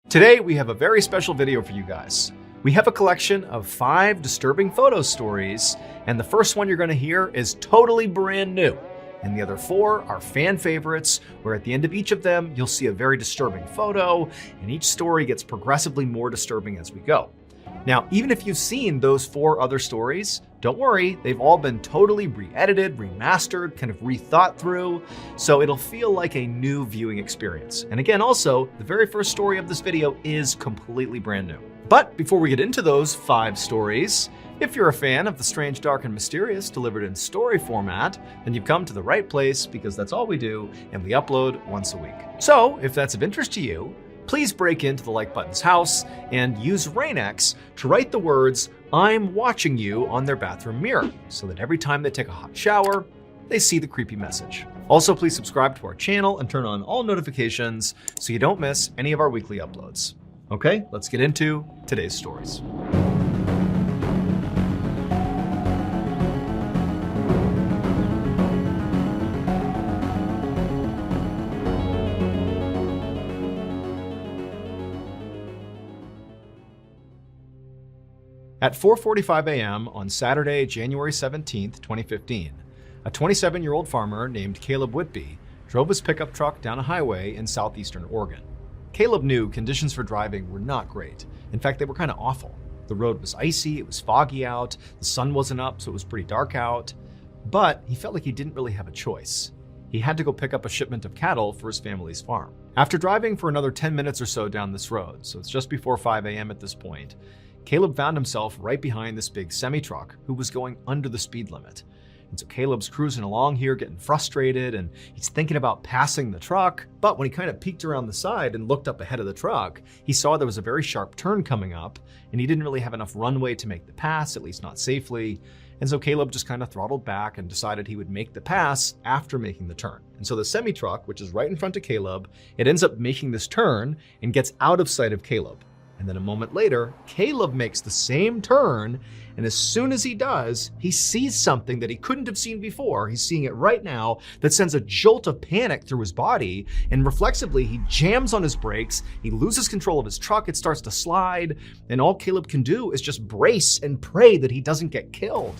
Today, we have a very special video for you guys. We have a collection of 5 disturbing photo stories, and the first one you're going to hear is totally brand new. And the other 4 are fan favorites, where at the end of each of them, you'll see a very disturbing photo, and each story gets progressively more disturbing as we go. Now, even if you've seen those 4 other stories, don't worry, they've all been totally re-edited, remastered, kind of rethought through, so it'll feel like a new viewing experience. And again, also, the very first story of this video is completely brand new. But before we get into those 5 stories, if you're a fan of the strange, dark, and mysterious delivered in story format, then you've come to the right place, because that's all we do, and we upload once a week. So, if that's of interest to you, please break into the like button's house and use Rain-X to write the words "I'm watching you" on their bathroom mirror, so that every time they take a hot shower, they see the creepy message. Also, please subscribe to our channel and turn on all notifications so you don't miss any of our weekly uploads. Okay, let's get into today's stories. At 4:45 a.m. on Saturday, January 17th, 2015, a 27-year-old farmer named Caleb Whitby drove his pickup truck down a highway in southeastern Oregon. Caleb knew conditions for driving were not great. In fact, they were kind of awful. The road was icy, it was foggy out, the sun wasn't up, so it was pretty dark out. But he felt like he didn't really have a choice. He had to go pick up a shipment of cattle for his family's farm. After driving for another 10 minutes or so down this road, so it's just before 5 a.m. at this point, Caleb found himself right behind this big semi-truck who was going under the speed limit. And so Caleb's cruising along here, getting frustrated, and he's thinking about passing the truck. But when he kind of peeked around the side and looked up ahead of the truck, he saw there was a very sharp turn coming up, and he didn't really have enough runway to make the pass, at least not safely. And so Caleb just kind of throttled back and decided he would make the pass after making the turn. And so the semi-truck, which is right in front of Caleb, it ends up making this turn and gets out of sight of Caleb. And then a moment later, Caleb makes the same turn, and as soon as he does, he sees something that he couldn't have seen before. He's seeing it right now that sends a jolt of panic through his body, and reflexively, he jams on his brakes, he loses control of his truck, it starts to slide, and all Caleb can do is just brace and pray that he doesn't get killed.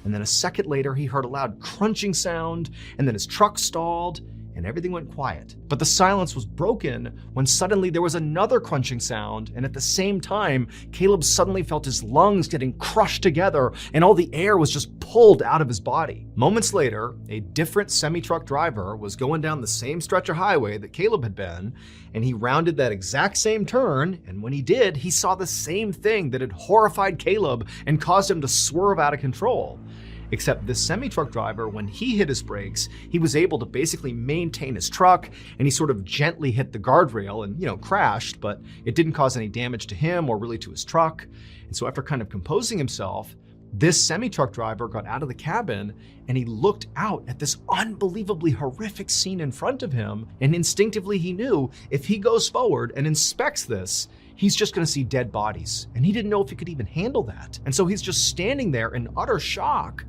And then a second later, he heard a loud crunching sound, and then his truck stalled, and everything went quiet. But the silence was broken when suddenly there was another crunching sound, and at the same time, Caleb suddenly felt his lungs getting crushed together, and all the air was just pulled out of his body. Moments later, a different semi-truck driver was going down the same stretch of highway that Caleb had been, and he rounded that exact same turn, and when he did, he saw the same thing that had horrified Caleb and caused him to swerve out of control. Except this semi-truck driver, when he hit his brakes, he was able to basically maintain his truck, and he sort of gently hit the guardrail and, crashed, but it didn't cause any damage to him or really to his truck. And so after kind of composing himself, this semi-truck driver got out of the cabin and he looked out at this unbelievably horrific scene in front of him, and instinctively he knew if he goes forward and inspects this, he's just gonna see dead bodies, and he didn't know if he could even handle that. And so he's just standing there in utter shock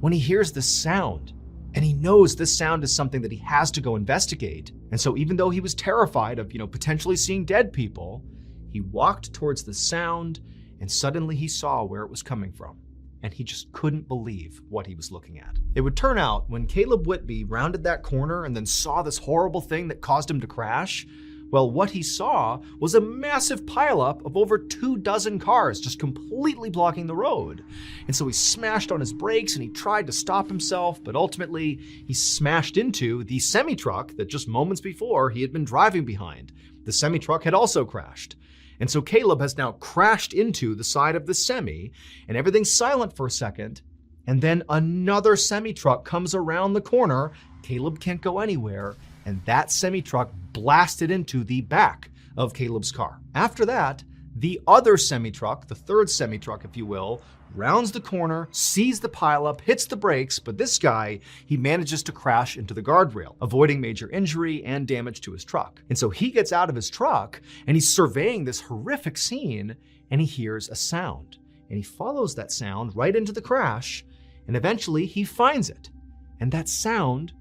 when he hears this sound, and he knows this sound is something that he has to go investigate. And so even though he was terrified of, potentially seeing dead people, he walked towards the sound, and suddenly he saw where it was coming from. And he just couldn't believe what he was looking at. It would turn out when Caleb Whitby rounded that corner and then saw this horrible thing that caused him to crash, well, what he saw was a massive pileup of over 24 cars just completely blocking the road. And so he smashed on his brakes and he tried to stop himself, but ultimately he smashed into the semi-truck that just moments before he had been driving behind. The semi-truck had also crashed. And so Caleb has now crashed into the side of the semi, and everything's silent for a second. And then another semi-truck comes around the corner. Caleb can't go anywhere, and that semi-truck blasted into the back of Caleb's car. After that, the other semi-truck, the third semi-truck, if you will, rounds the corner, sees the pileup, hits the brakes, but this guy, he manages to crash into the guardrail, avoiding major injury and damage to his truck. And so he gets out of his truck, and he's surveying this horrific scene, and he hears a sound. And he follows that sound right into the crash, and eventually he finds it. And that sound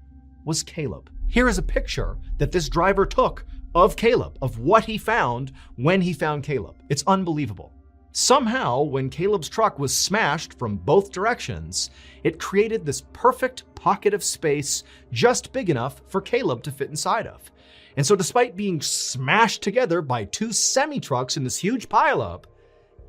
was Caleb. Here is a picture that this driver took of Caleb, of what he found when he found Caleb. It's unbelievable. Somehow, when Caleb's truck was smashed from both directions, it created this perfect pocket of space just big enough for Caleb to fit inside of. And so despite being smashed together by two semi-trucks in this huge pileup,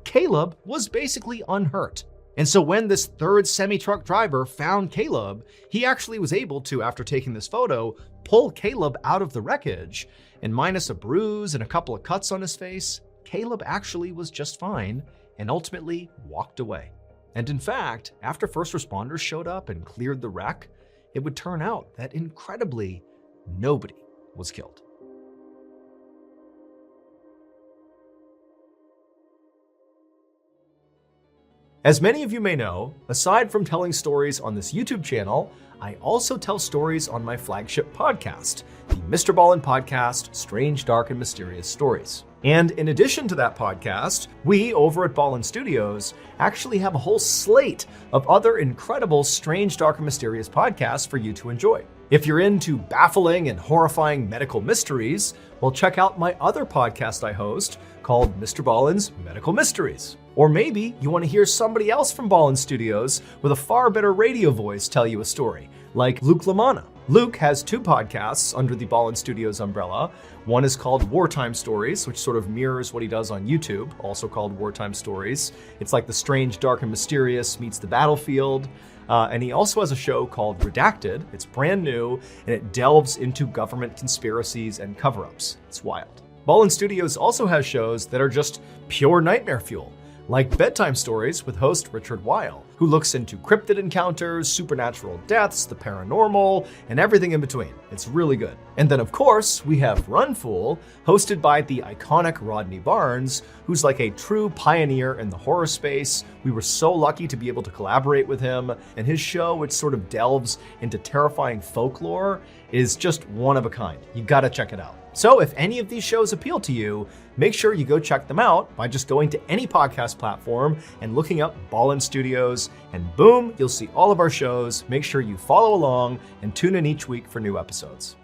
Caleb was basically unhurt. And so when this third semi-truck driver found Caleb, he actually was able to, after taking this photo, pull Caleb out of the wreckage, and minus a bruise and a couple of cuts on his face, Caleb actually was just fine and ultimately walked away. And in fact, after first responders showed up and cleared the wreck, it would turn out that incredibly, nobody was killed. As many of you may know, aside from telling stories on this YouTube channel, I also tell stories on my flagship podcast, the Mr. Ballin Podcast, Strange, Dark, and Mysterious Stories. And in addition to that podcast, we over at Ballin Studios actually have a whole slate of other incredible strange, dark, and mysterious podcasts for you to enjoy. If you're into baffling and horrifying medical mysteries, well, check out my other podcast I host called Mr. Ballin's Medical Mysteries. Or maybe you want to hear somebody else from Ballin Studios with a far better radio voice tell you a story, like Luke LaManna. Luke has two podcasts under the Ballin Studios umbrella. One is called Wartime Stories, which sort of mirrors what he does on YouTube, also called Wartime Stories. It's like the strange, dark, and mysterious meets the battlefield. And he also has a show called Redacted. It's brand new, and it delves into government conspiracies and cover-ups. It's wild. Ballin Studios also has shows that are just pure nightmare fuel, like Bedtime Stories with host Richard Weil, who looks into cryptid encounters, supernatural deaths, the paranormal, and everything in between. It's really good. And then, of course, we have Run Fool, hosted by the iconic Rodney Barnes, who's like a true pioneer in the horror space. We were so lucky to be able to collaborate with him, and his show, which sort of delves into terrifying folklore, is just one of a kind. You gotta check it out. So if any of these shows appeal to you, make sure you go check them out by just going to any podcast platform and looking up Ballin Studios, and boom, you'll see all of our shows. Make sure you follow along and tune in each week for new episodes.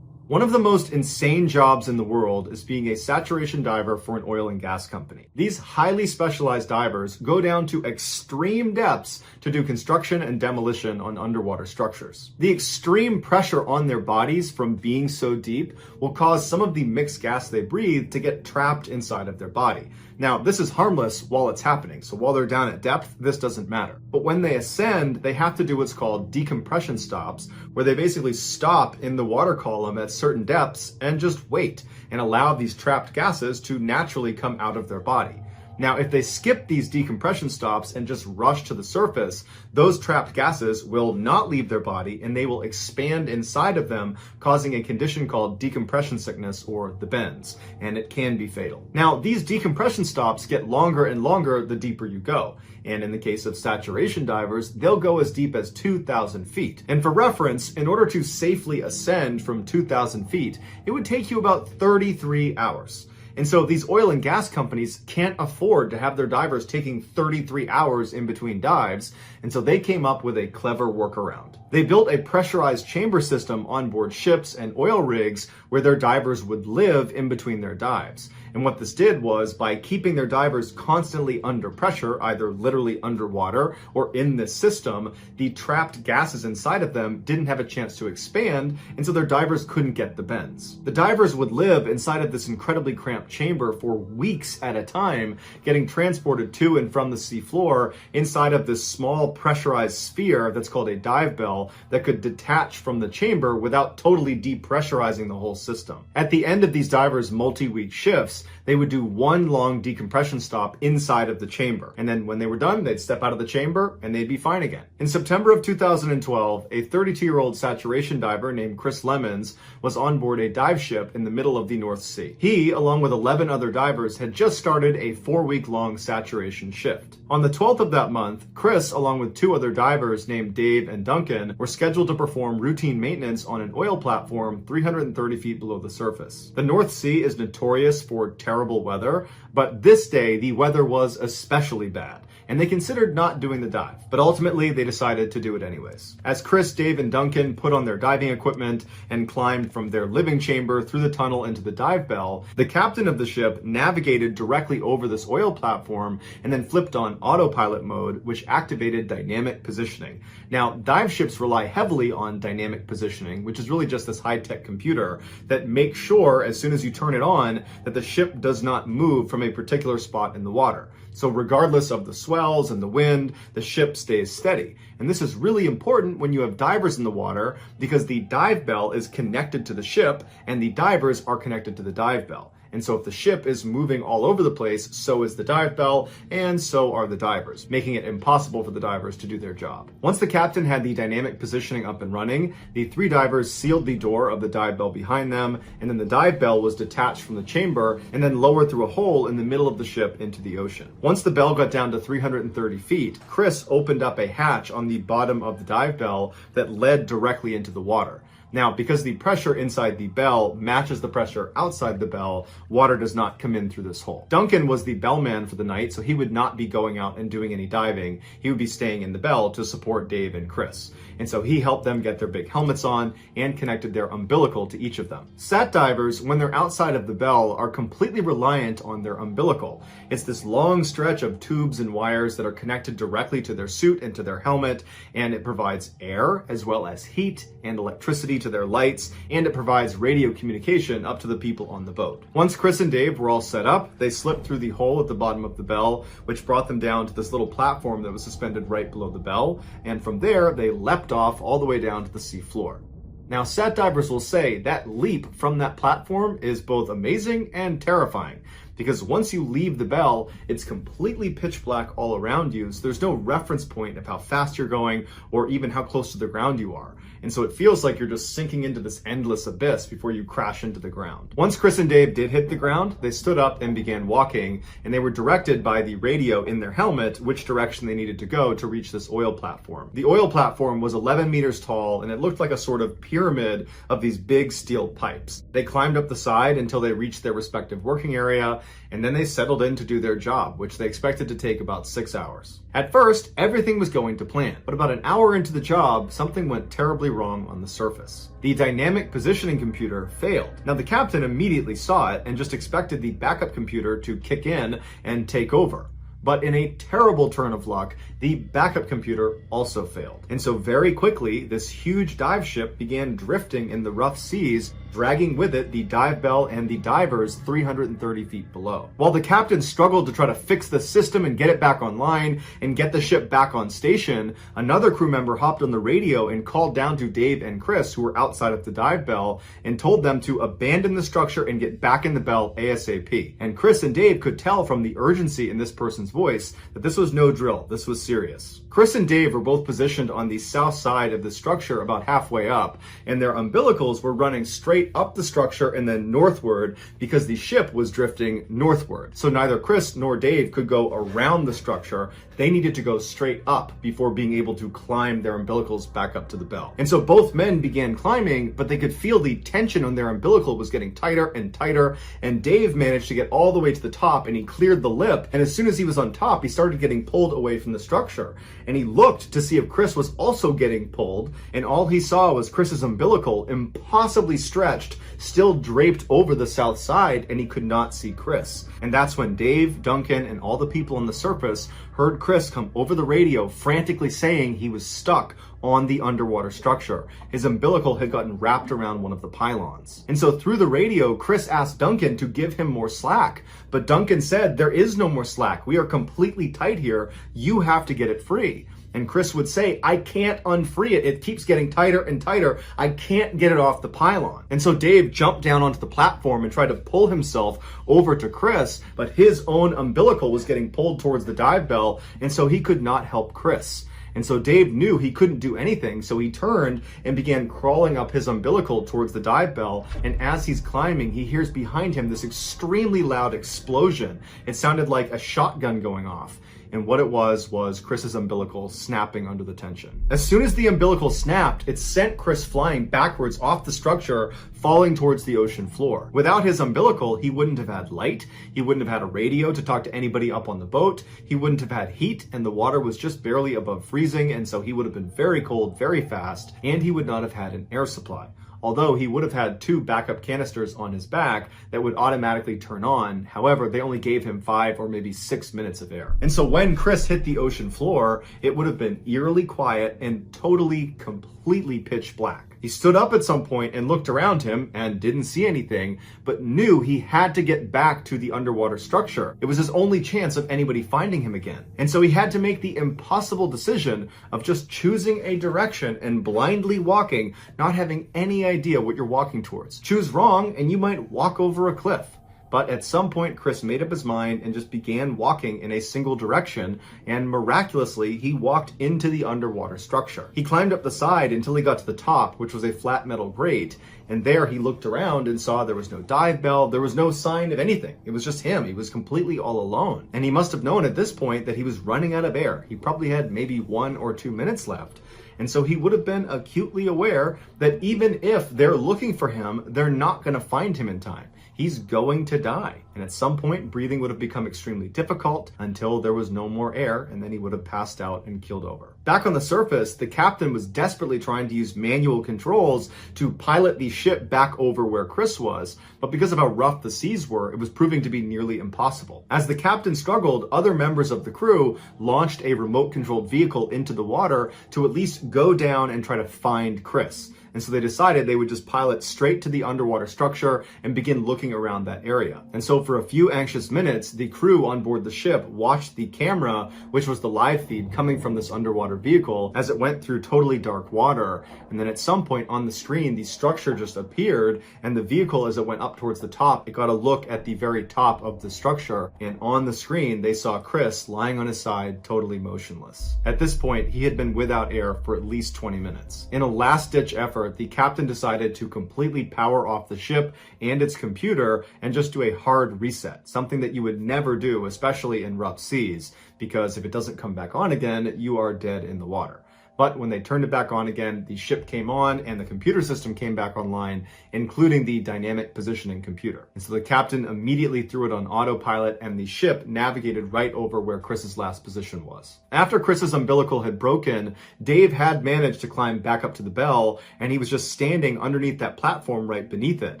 One of the most insane jobs in the world is being a saturation diver for an oil and gas company. These highly specialized divers go down to extreme depths to do construction and demolition on underwater structures. The extreme pressure on their bodies from being so deep will cause some of the mixed gas they breathe to get trapped inside of their body. Now, this is harmless while it's happening, so while they're down at depth, this doesn't matter. But when they ascend, they have to do what's called decompression stops, where they basically stop in the water column at certain depths and just wait and allow these trapped gases to naturally come out of their body. Now, if they skip these decompression stops and just rush to the surface, those trapped gases will not leave their body and they will expand inside of them, causing a condition called decompression sickness, or the bends, and it can be fatal. Now, these decompression stops get longer and longer the deeper you go. And in the case of saturation divers, they'll go as deep as 2,000 feet. And for reference, in order to safely ascend from 2,000 feet, it would take you about 33 hours. And so these oil and gas companies can't afford to have their divers taking 33 hours in between dives, and so they came up with a clever workaround. They built a pressurized chamber system on board ships and oil rigs where their divers would live in between their dives. And what this did was, by keeping their divers constantly under pressure, either literally underwater or in this system, the trapped gases inside of them didn't have a chance to expand, and so their divers couldn't get the bends. The divers would live inside of this incredibly cramped chamber for weeks at a time, getting transported to and from the seafloor inside of this small pressurized sphere that's called a dive bell that could detach from the chamber without totally depressurizing the whole system. At the end of these divers' multi-week shifts, they would do one long decompression stop inside of the chamber. And then when they were done, they'd step out of the chamber and they'd be fine again. In September of 2012, a 32-year-old saturation diver named Chris Lemons was on board a dive ship in the middle of the North Sea. He, along with 11 other divers, had just started a 4-week-long saturation shift. On the 12th of that month, Chris, along with 2 other divers named Dave and Duncan, were scheduled to perform routine maintenance on an oil platform 330 feet below the surface. The North Sea is notorious for terrible weather, but this day the weather was especially bad. and they considered not doing the dive, but ultimately they decided to do it anyways. As Chris, Dave, and Duncan put on their diving equipment and climbed from their living chamber through the tunnel into the dive bell, the captain of the ship navigated directly over this oil platform and then flipped on autopilot mode, which activated dynamic positioning. Now, dive ships rely heavily on dynamic positioning, which is really just this high-tech computer that makes sure as soon as you turn it on that the ship does not move from a particular spot in the water. So regardless of the swells and the wind, the ship stays steady. And this is really important when you have divers in the water because the dive bell is connected to the ship and the divers are connected to the dive bell. And so if the ship is moving all over the place, so is the dive bell, and so are the divers, making it impossible for the divers to do their job. Once the captain had the dynamic positioning up and running, the 3 divers sealed the door of the dive bell behind them, and then the dive bell was detached from the chamber and then lowered through a hole in the middle of the ship into the ocean. Once the bell got down to 330 feet, Chris opened up a hatch on the bottom of the dive bell that led directly into the water. Now, because the pressure inside the bell matches the pressure outside the bell, water does not come in through this hole. Duncan was the bellman for the night, so he would not be going out and doing any diving. He would be staying in the bell to support Dave and Chris. And so he helped them get their big helmets on and connected their umbilical to each of them. Sat divers, when they're outside of the bell, are completely reliant on their umbilical. It's this long stretch of tubes and wires that are connected directly to their suit and to their helmet, and it provides air as well as heat and electricity to their lights, and it provides radio communication up to the people on the boat. Once Chris and Dave were all set up, they slipped through the hole at the bottom of the bell, which brought them down to this little platform that was suspended right below the bell, and from there they leapt off all the way down to the sea floor. Now, sat divers will say that leap from that platform is both amazing and terrifying, because once you leave the bell, it's completely pitch black all around you, so there's no reference point of how fast you're going or even how close to the ground you are. And so it feels like you're just sinking into this endless abyss before you crash into the ground. Once Chris and Dave did hit the ground, they stood up and began walking, and they were directed by the radio in their helmet which direction they needed to go to reach this oil platform. The oil platform was 11 meters tall, and it looked like a sort of pyramid of these big steel pipes. They climbed up the side until they reached their respective working area, and then they settled in to do their job, which they expected to take about 6 hours. At first, everything was going to plan, but about an hour into the job, something went terribly wrong on the surface. The dynamic positioning computer failed. Now, the captain immediately saw it and just expected the backup computer to kick in and take over. But in a terrible turn of luck, the backup computer also failed. And so very quickly, this huge dive ship began drifting in the rough seas, dragging with it the dive bell and the divers 330 feet below. While the captain struggled to try to fix the system and get it back online and get the ship back on station, another crew member hopped on the radio and called down to Dave and Chris, who were outside of the dive bell, and told them to abandon the structure and get back in the bell ASAP. And Chris and Dave could tell from the urgency in this person's voice that this was no drill, this was serious. Chris and Dave were both positioned on the south side of the structure about halfway up, and their umbilicals were running straight up the structure and then northward because the ship was drifting northward. So neither Chris nor Dave could go around the structure. They needed to go straight up before being able to climb their umbilicals back up to the bell. And so both men began climbing, but they could feel the tension on their umbilical was getting tighter and tighter, and Dave managed to get all the way to the top, and he cleared the lip, and as soon as he was on top, he started getting pulled away from the structure. And he looked to see if Chris was also getting pulled, and all he saw was Chris's umbilical, impossibly stretched, still draped over the south side, and he could not see Chris. And that's when Dave, Duncan, and all the people on the surface heard Chris come over the radio frantically saying he was stuck on the underwater structure. His umbilical had gotten wrapped around one of the pylons. And so through the radio, Chris asked Duncan to give him more slack. But Duncan said, "There is no more slack. We are completely tight here. You have to get it free." And Chris would say, "I can't unfree it. It keeps getting tighter and tighter. I can't get it off the pylon." And so Dave jumped down onto the platform and tried to pull himself over to Chris, but his own umbilical was getting pulled towards the dive bell, and so he could not help Chris. And so Dave knew he couldn't do anything, so he turned and began crawling up his umbilical towards the dive bell, and as he's climbing, he hears behind him this extremely loud explosion. It sounded like a shotgun going off. and what it was Chris's umbilical snapping under the tension. As soon as the umbilical snapped, it sent Chris flying backwards off the structure, falling towards the ocean floor. Without his umbilical, he wouldn't have had light, he wouldn't have had a radio to talk to anybody up on the boat, he wouldn't have had heat, and the water was just barely above freezing, and so he would have been very cold very fast, and he would not have had an air supply. Although he would have had 2 backup canisters on his back that would automatically turn on. However, they only gave him 5 or maybe 6 minutes of air. And so when Chris hit the ocean floor, it would have been eerily quiet and totally, completely pitch black. He stood up at some point and looked around him and didn't see anything, but knew he had to get back to the underwater structure. It was his only chance of anybody finding him again. And so he had to make the impossible decision of just choosing a direction and blindly walking, not having any idea what you're walking towards. Choose wrong and you might walk over a cliff. But at some point, Chris made up his mind and just began walking in a single direction, and miraculously, he walked into the underwater structure. He climbed up the side until he got to the top, which was a flat metal grate, and there he looked around and saw there was no dive bell, there was no sign of anything. It was just him. He was completely all alone. And he must have known at this point that he was running out of air. He probably had maybe 1 or 2 minutes left. And so he would have been acutely aware that even if they're looking for him, they're not going to find him in time. He's going to die. And at some point, breathing would have become extremely difficult until there was no more air, and then he would have passed out and keeled over. Back on the surface, the captain was desperately trying to use manual controls to pilot the ship back over where Chris was, but because of how rough the seas were, it was proving to be nearly impossible. As the captain struggled, other members of the crew launched a remote-controlled vehicle into the water to at least go down and try to find Chris. And so they decided they would just pilot straight to the underwater structure and begin looking around that area. And so for a few anxious minutes, the crew on board the ship watched the camera, which was the live feed coming from this underwater vehicle, as it went through totally dark water. And then at some point on the screen, the structure just appeared, and the vehicle, as it went up towards the top, it got a look at the very top of the structure. And on the screen, they saw Chris lying on his side, totally motionless. At this point, he had been without air for at least 20 minutes. In a last-ditch effort, the captain decided to completely power off the ship and its computer and just do a hard reset, something that you would never do, especially in rough seas, because if it doesn't come back on again, you are dead in the water. But when they turned it back on again, the ship came on and the computer system came back online, including the dynamic positioning computer. And so the captain immediately threw it on autopilot and the ship navigated right over where Chris's last position was. After Chris's umbilical had broken, Dave had managed to climb back up to the bell, and he was just standing underneath that platform right beneath it.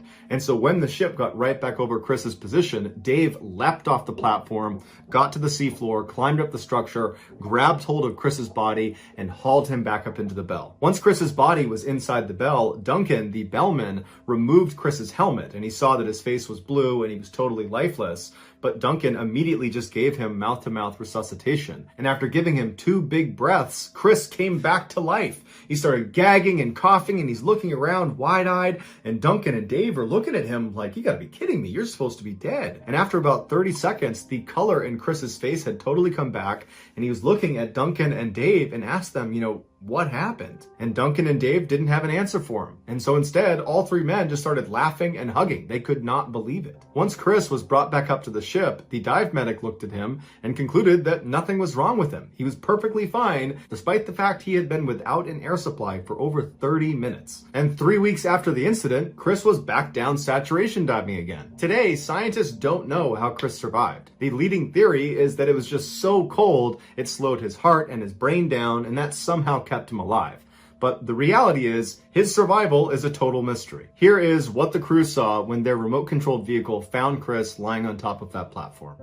And so when the ship got right back over Chris's position, Dave leapt off the platform, got to the seafloor, climbed up the structure, grabbed hold of Chris's body, and hauled him back up into the bell. Once Chris's body was inside the bell, Duncan, the bellman, removed Chris's helmet, and he saw that his face was blue and he was totally lifeless. But Duncan immediately just gave him mouth-to-mouth resuscitation. And after giving him 2 big breaths, Chris came back to life. He started gagging and coughing, and he's looking around wide-eyed, and Duncan and Dave are looking at him like, you gotta be kidding me, you're supposed to be dead. And after about 30 seconds, the color in Chris's face had totally come back, and he was looking at Duncan and Dave and asked them, what happened? And Duncan and Dave didn't have an answer for him. And so instead, all 3 men just started laughing and hugging. They could not believe it. Once Chris was brought back up to the ship, the dive medic looked at him and concluded that nothing was wrong with him. He was perfectly fine, despite the fact he had been without an air supply for over 30 minutes. And 3 weeks after the incident, Chris was back down saturation diving again. Today, scientists don't know how Chris survived. The leading theory is that it was just so cold, it slowed his heart and his brain down, and that somehow kept him alive. But the reality is, his survival is a total mystery. Here is what the crew saw when their remote-controlled vehicle found Chris lying on top of that platform.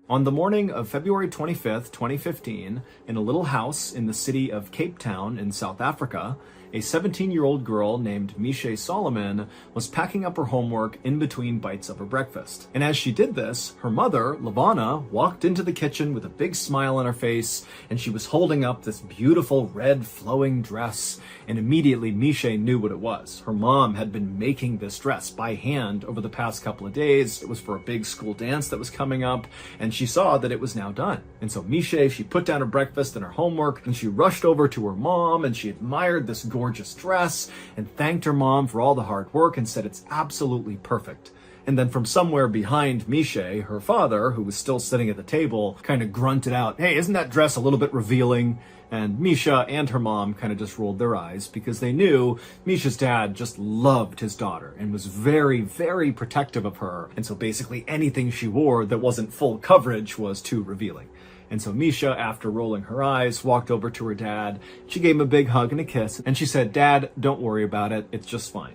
On the morning of February 25th, 2015, in a little house in the city of Cape Town in South Africa, a 17-year-old girl named Misha Solomon was packing up her homework in between bites of her breakfast. And as she did this, her mother, Lavana, walked into the kitchen with a big smile on her face, and she was holding up this beautiful red flowing dress, and immediately Misha knew what it was. Her mom had been making this dress by hand over the past couple of days. It was for a big school dance that was coming up, and she saw that it was now done. And so Misha, she put down her breakfast and her homework, and she rushed over to her mom, and she admired this gorgeous dress and thanked her mom for all the hard work and said it's absolutely perfect. And then from somewhere behind Misha, her father, who was still sitting at the table, kind of grunted out, "Hey, isn't that dress a little bit revealing?" And Misha and her mom kind of just rolled their eyes because they knew Misha's dad just loved his daughter and was very, very protective of her. And so basically anything she wore that wasn't full coverage was too revealing. And so Misha, after rolling her eyes, walked over to her dad. She gave him a big hug and a kiss, and she said, "Dad, don't worry about it. It's just fine."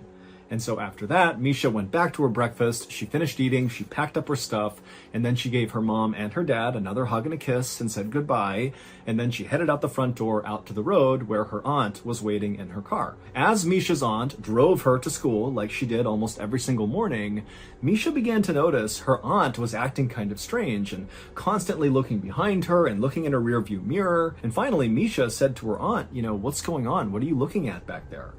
And so after that, Misha went back to her breakfast. She finished eating, she packed up her stuff, and then she gave her mom and her dad another hug and a kiss and said goodbye. And then she headed out the front door out to the road where her aunt was waiting in her car. As Misha's aunt drove her to school, like she did almost every single morning, Misha began to notice her aunt was acting kind of strange and constantly looking behind her and looking in her rearview mirror. And finally, Misha said to her aunt, "What's going on? What are you looking at back there?"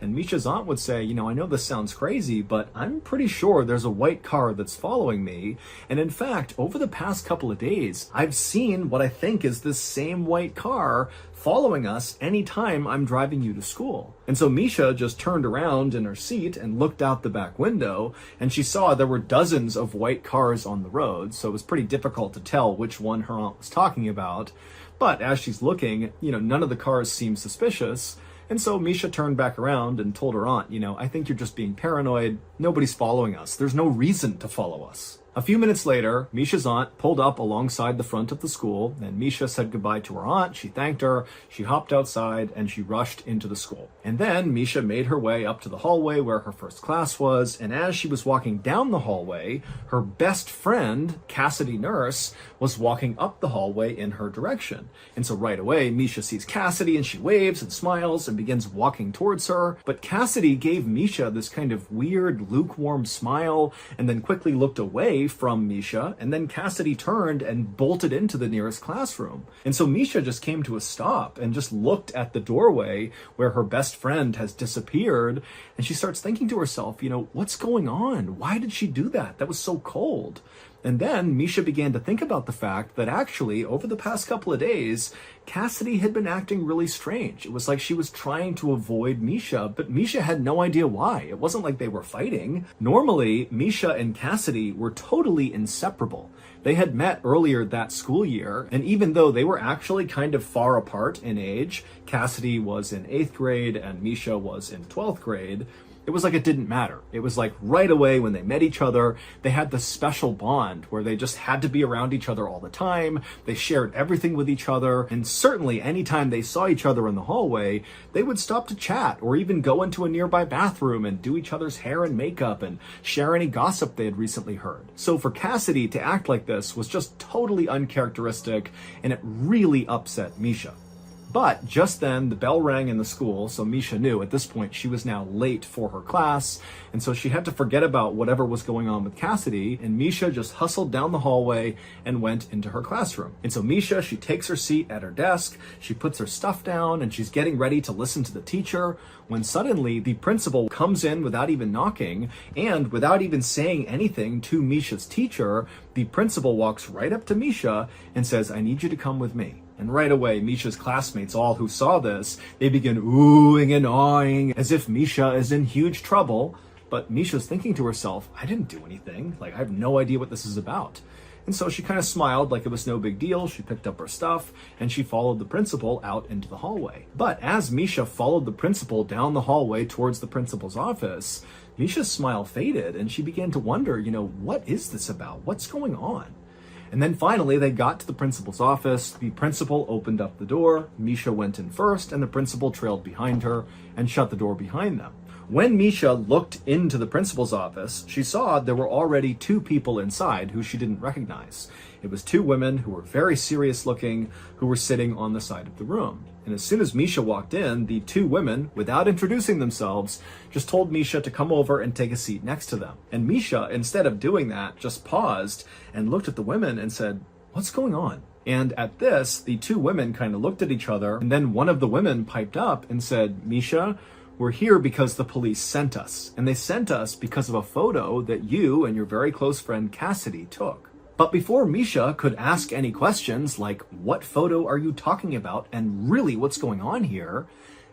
And Misha's aunt would say, "I know this sounds crazy, but I'm pretty sure there's a white car that's following me. And in fact, over the past couple of days, I've seen what I think is this same white car following us anytime I'm driving you to school." And so Misha just turned around in her seat and looked out the back window, and she saw there were dozens of white cars on the road, so it was pretty difficult to tell which one her aunt was talking about. But as she's looking, none of the cars seemed suspicious. And so Misha turned back around and told her aunt, "I think you're just being paranoid. Nobody's following us. There's no reason to follow us." A few minutes later, Misha's aunt pulled up alongside the front of the school, and Misha said goodbye to her aunt. She thanked her, she hopped outside, and she rushed into the school. And then Misha made her way up to the hallway where her first class was, and as she was walking down the hallway, her best friend, Cassidy Nurse, was walking up the hallway in her direction. And so right away, Misha sees Cassidy, and she waves and smiles and begins walking towards her. But Cassidy gave Misha this kind of weird, lukewarm smile, and then quickly looked away from Misha, and then Cassidy turned and bolted into the nearest classroom. And so Misha just came to a stop and just looked at the doorway where her best friend has disappeared, and she starts thinking to herself, what's going on? Why did she do that? That was so cold. And then Misha began to think about the fact that actually, over the past couple of days, Cassidy had been acting really strange. It was like she was trying to avoid Misha, but Misha had no idea why. It wasn't like they were fighting. Normally, Misha and Cassidy were totally inseparable. They had met earlier that school year, and even though they were actually kind of far apart in age, Cassidy was in 8th grade and Misha was in 12th grade, it was like it didn't matter. It was like right away when they met each other, they had this special bond where they just had to be around each other all the time. They shared everything with each other. And certainly anytime they saw each other in the hallway, they would stop to chat or even go into a nearby bathroom and do each other's hair and makeup and share any gossip they had recently heard. So for Cassidy to act like this was just totally uncharacteristic, and it really upset Misha. But just then, the bell rang in the school, so Misha knew at this point she was now late for her class, and so she had to forget about whatever was going on with Cassidy, and Misha just hustled down the hallway and went into her classroom. And so Misha, she takes her seat at her desk, she puts her stuff down, and she's getting ready to listen to the teacher, when suddenly the principal comes in without even knocking, and without even saying anything to Misha's teacher, the principal walks right up to Misha and says, "I need you to come with me." And right away, Misha's classmates, all who saw this, they begin oohing and awing as if Misha is in huge trouble. But Misha's thinking to herself, I didn't do anything. I have no idea what this is about. And so she kind of smiled like it was no big deal. She picked up her stuff and she followed the principal out into the hallway. But as Misha followed the principal down the hallway towards the principal's office, Misha's smile faded and she began to wonder, what is this about? What's going on? And then finally, they got to the principal's office. The principal opened up the door. Misha went in first, and the principal trailed behind her and shut the door behind them. When Misha looked into the principal's office, she saw there were already two people inside who she didn't recognize. It was two women who were very serious looking, who were sitting on the side of the room. And as soon as Misha walked in, the two women, without introducing themselves, just told Misha to come over and take a seat next to them. And Misha, instead of doing that, just paused and looked at the women and said, "What's going on?" And at this, the two women kind of looked at each other, and then one of the women piped up and said, "Misha, we're here because the police sent us. And they sent us because of a photo that you and your very close friend Cassidy took." But before Misha could ask any questions like, "What photo are you talking about? And really, what's going on here?"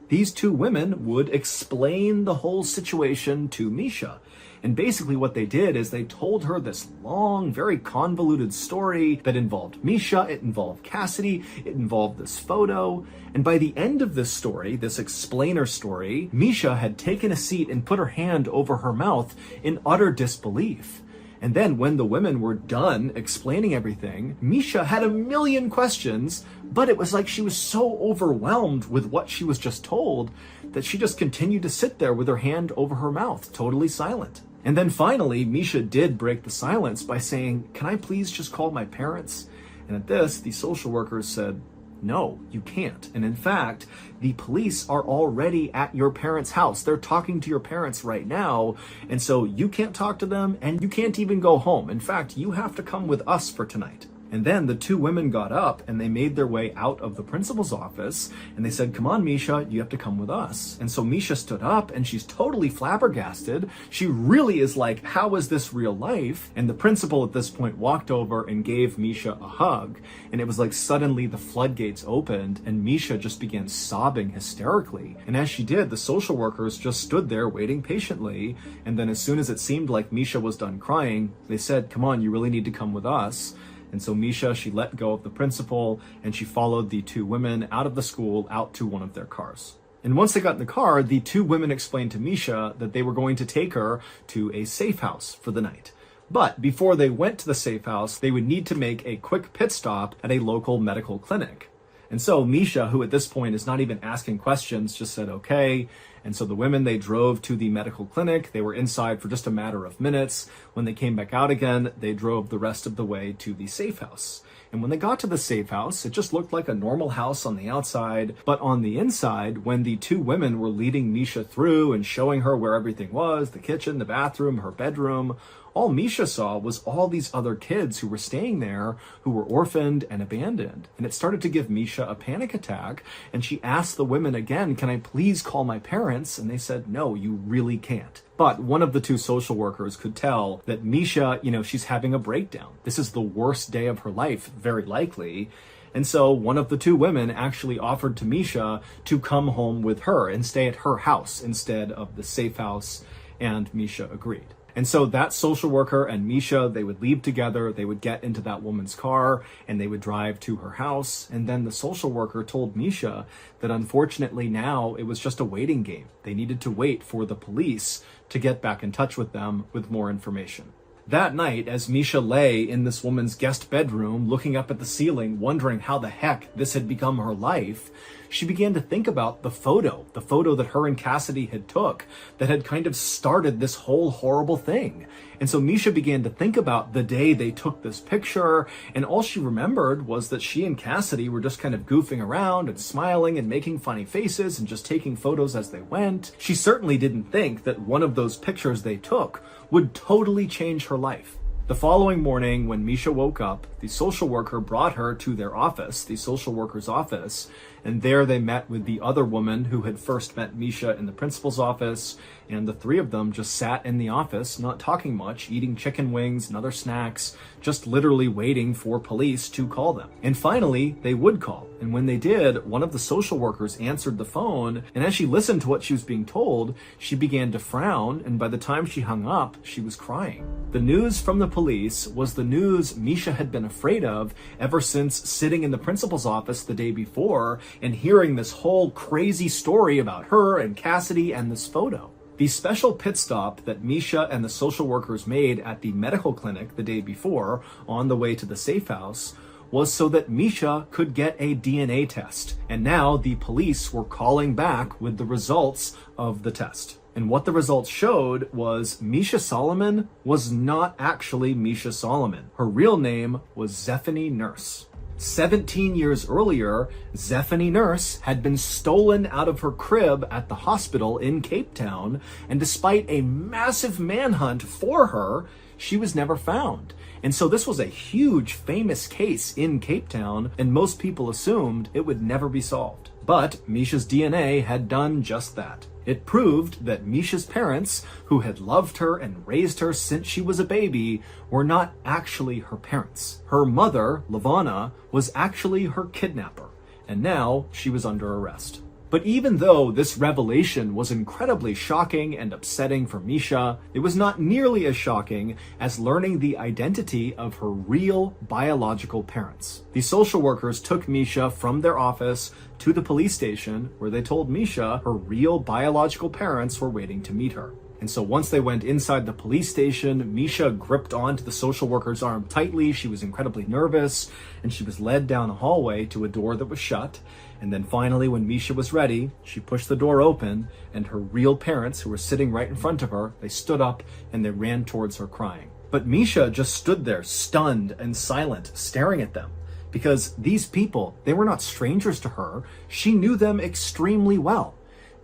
these two women would explain the whole situation to Misha. And basically what they did is they told her this long, very convoluted story that involved Misha, it involved Cassidy, it involved this photo. And by the end of this story, this explainer story, Misha had taken a seat and put her hand over her mouth in utter disbelief. And then when the women were done explaining everything, Misha had a million questions, but it was like she was so overwhelmed with what she was just told that she just continued to sit there with her hand over her mouth, totally silent. And then finally, Misha did break the silence by saying, "Can I please just call my parents?" And at this, the social workers said, "No, you can't. And in fact, the police are already at your parents' house. They're talking to your parents right now. And so you can't talk to them and you can't even go home. In fact, you have to come with us for tonight." And then the two women got up and they made their way out of the principal's office and they said, "Come on, Misha, you have to come with us." And so Misha stood up and she's totally flabbergasted. She really is like, how is this real life? And the principal at this point walked over and gave Misha a hug. And it was like suddenly the floodgates opened and Misha just began sobbing hysterically. And as she did, the social workers just stood there waiting patiently. And then as soon as it seemed like Misha was done crying, they said, "Come on, you really need to come with us." And so Misha, she let go of the principal and she followed the two women out of the school out to one of their cars. And once they got in the car, the two women explained to Misha that they were going to take her to a safe house for the night. But before they went to the safe house, they would need to make a quick pit stop at a local medical clinic. And so Misha, who at this point is not even asking questions, just said, "Okay." And so the women, they drove to the medical clinic. They were inside for just a matter of minutes. When they came back out again, they drove the rest of the way to the safe house. And when they got to the safe house, it just looked like a normal house on the outside. But on the inside, when the two women were leading Misha through and showing her where everything was, the kitchen, the bathroom, her bedroom, all Misha saw was all these other kids who were staying there who were orphaned and abandoned. And it started to give Misha a panic attack. And she asked the women again, "Can I please call my parents?" And they said, "No, you really can't." But one of the two social workers could tell that Misha, she's having a breakdown. This is the worst day of her life, very likely. And so one of the two women actually offered to Misha to come home with her and stay at her house instead of the safe house. And Misha agreed. And so that social worker and Misha, they would leave together, they would get into that woman's car, and they would drive to her house. And then the social worker told Misha that unfortunately now it was just a waiting game. They needed to wait for the police to get back in touch with them with more information. That night, as Misha lay in this woman's guest bedroom, looking up at the ceiling, wondering how the heck this had become her life, she began to think about the photo that her and Cassidy had took that had kind of started this whole horrible thing. And so Misha began to think about the day they took this picture, and all she remembered was that she and Cassidy were just kind of goofing around and smiling and making funny faces and just taking photos as they went. She certainly didn't think that one of those pictures they took would totally change her life. The following morning, when Misha woke up, the social worker brought her to their office, the social worker's office, and there they met with the other woman who had first met Misha in the principal's office, and the three of them just sat in the office, not talking much, eating chicken wings and other snacks, just literally waiting for police to call them. And finally, they would call. And when they did, one of the social workers answered the phone, and as she listened to what she was being told, she began to frown, and by the time she hung up, she was crying. The news from the police was the news Misha had been afraid of ever since sitting in the principal's office the day before and hearing this whole crazy story about her and Cassidy and this photo. The special pit stop that Misha and the social workers made at the medical clinic the day before on the way to the safe house was so that Misha could get a DNA test. And now the police were calling back with the results of the test. And what the results showed was Misha Solomon was not actually Misha Solomon. Her real name was Zephany Nurse. 17 years earlier, Zephany Nurse had been stolen out of her crib at the hospital in Cape Town, and despite a massive manhunt for her, she was never found. And so this was a huge, famous case in Cape Town, and most people assumed it would never be solved. But Misha's DNA had done just that. It proved that Misha's parents, who had loved her and raised her since she was a baby, were not actually her parents. Her mother, Lavana, was actually her kidnapper, and now she was under arrest. But even though this revelation was incredibly shocking and upsetting for Misha, it was not nearly as shocking as learning the identity of her real biological parents. The social workers took Misha from their office to the police station, where they told Misha her real biological parents were waiting to meet her. And so once they went inside the police station, Misha gripped onto the social worker's arm tightly. She was incredibly nervous, and she was led down a hallway to a door that was shut. And then finally, when Misha was ready, she pushed the door open, and her real parents, who were sitting right in front of her, they stood up and they ran towards her crying. But Misha just stood there, stunned and silent, staring at them. Because these people, they were not strangers to her. She knew them extremely well.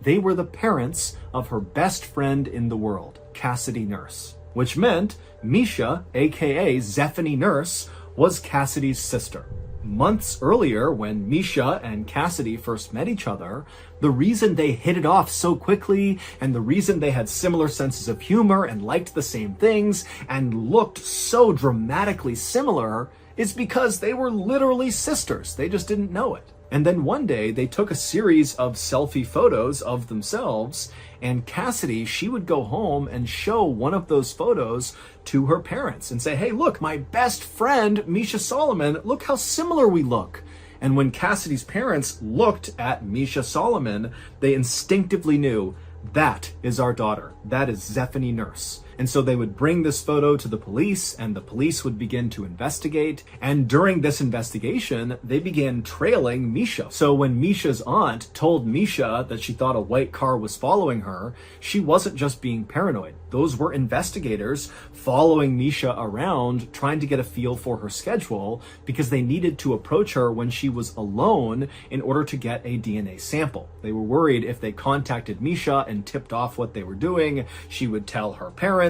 They were the parents of her best friend in the world, Cassidy Nurse. Which meant Misha, aka Zephany Nurse, was Cassidy's sister. Months earlier, when Misha and Cassidy first met each other, the reason they hit it off so quickly, and the reason they had similar senses of humor and liked the same things, and looked so dramatically similar, is because they were literally sisters. They just didn't know it. And then one day they took a series of selfie photos of themselves, and Cassidy, she would go home and show one of those photos to her parents and say, hey, look, my best friend, Misha Solomon, look how similar we look. And when Cassidy's parents looked at Misha Solomon, they instinctively knew, that is our daughter. That is Zephany Nurse. And so they would bring this photo to the police, and the police would begin to investigate. And during this investigation, they began trailing Misha. So when Misha's aunt told Misha that she thought a white car was following her, she wasn't just being paranoid. Those were investigators following Misha around, trying to get a feel for her schedule, because they needed to approach her when she was alone in order to get a DNA sample. They were worried if they contacted Misha and tipped off what they were doing, she would tell her parents,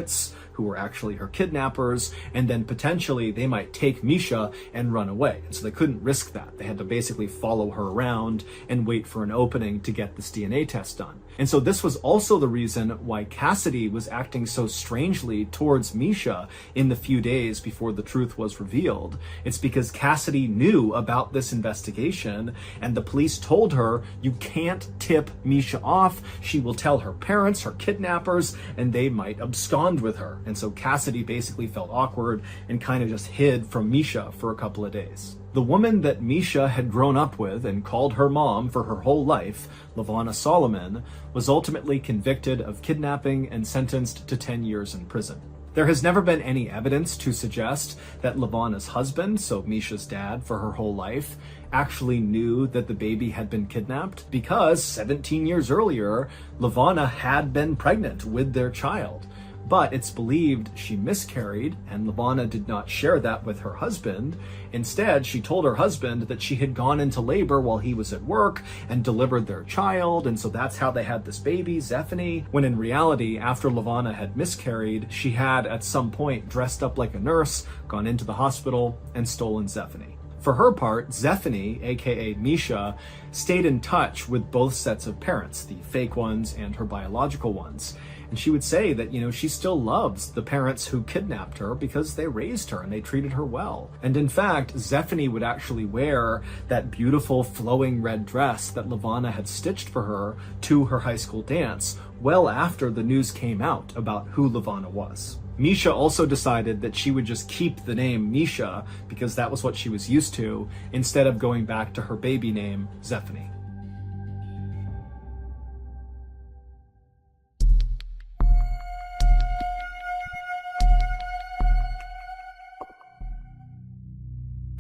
who were actually her kidnappers, and then potentially they might take Misha and run away. And so they couldn't risk that. They had to basically follow her around and wait for an opening to get this DNA test done. And so this was also the reason why Cassidy was acting so strangely towards Misha in the few days before the truth was revealed. It's because Cassidy knew about this investigation, and the police told her, you can't tip Misha off. She will tell her parents, her kidnappers, and they might abscond with her. And so Cassidy basically felt awkward and kind of just hid from Misha for a couple of days. The woman that Misha had grown up with and called her mom for her whole life, Lavana Solomon, was ultimately convicted of kidnapping and sentenced to 10 years in prison. There has never been any evidence to suggest that Lavana's husband, so Misha's dad for her whole life, actually knew that the baby had been kidnapped, because 17 years earlier, Lavana had been pregnant with their child. But it's believed she miscarried, and Lavana did not share that with her husband. Instead, she told her husband that she had gone into labor while he was at work and delivered their child, and so that's how they had this baby, Zephany, when in reality, after Lavana had miscarried, she had at some point dressed up like a nurse, gone into the hospital, and stolen Zephany. For her part, Zephany, aka Misha, stayed in touch with both sets of parents, the fake ones and her biological ones. And she would say that, she still loves the parents who kidnapped her because they raised her and they treated her well. And in fact, Zephany would actually wear that beautiful flowing red dress that Lavana had stitched for her to her high school dance well after the news came out about who Lavana was. Misha also decided that she would just keep the name Misha because that was what she was used to, instead of going back to her baby name, Zephany.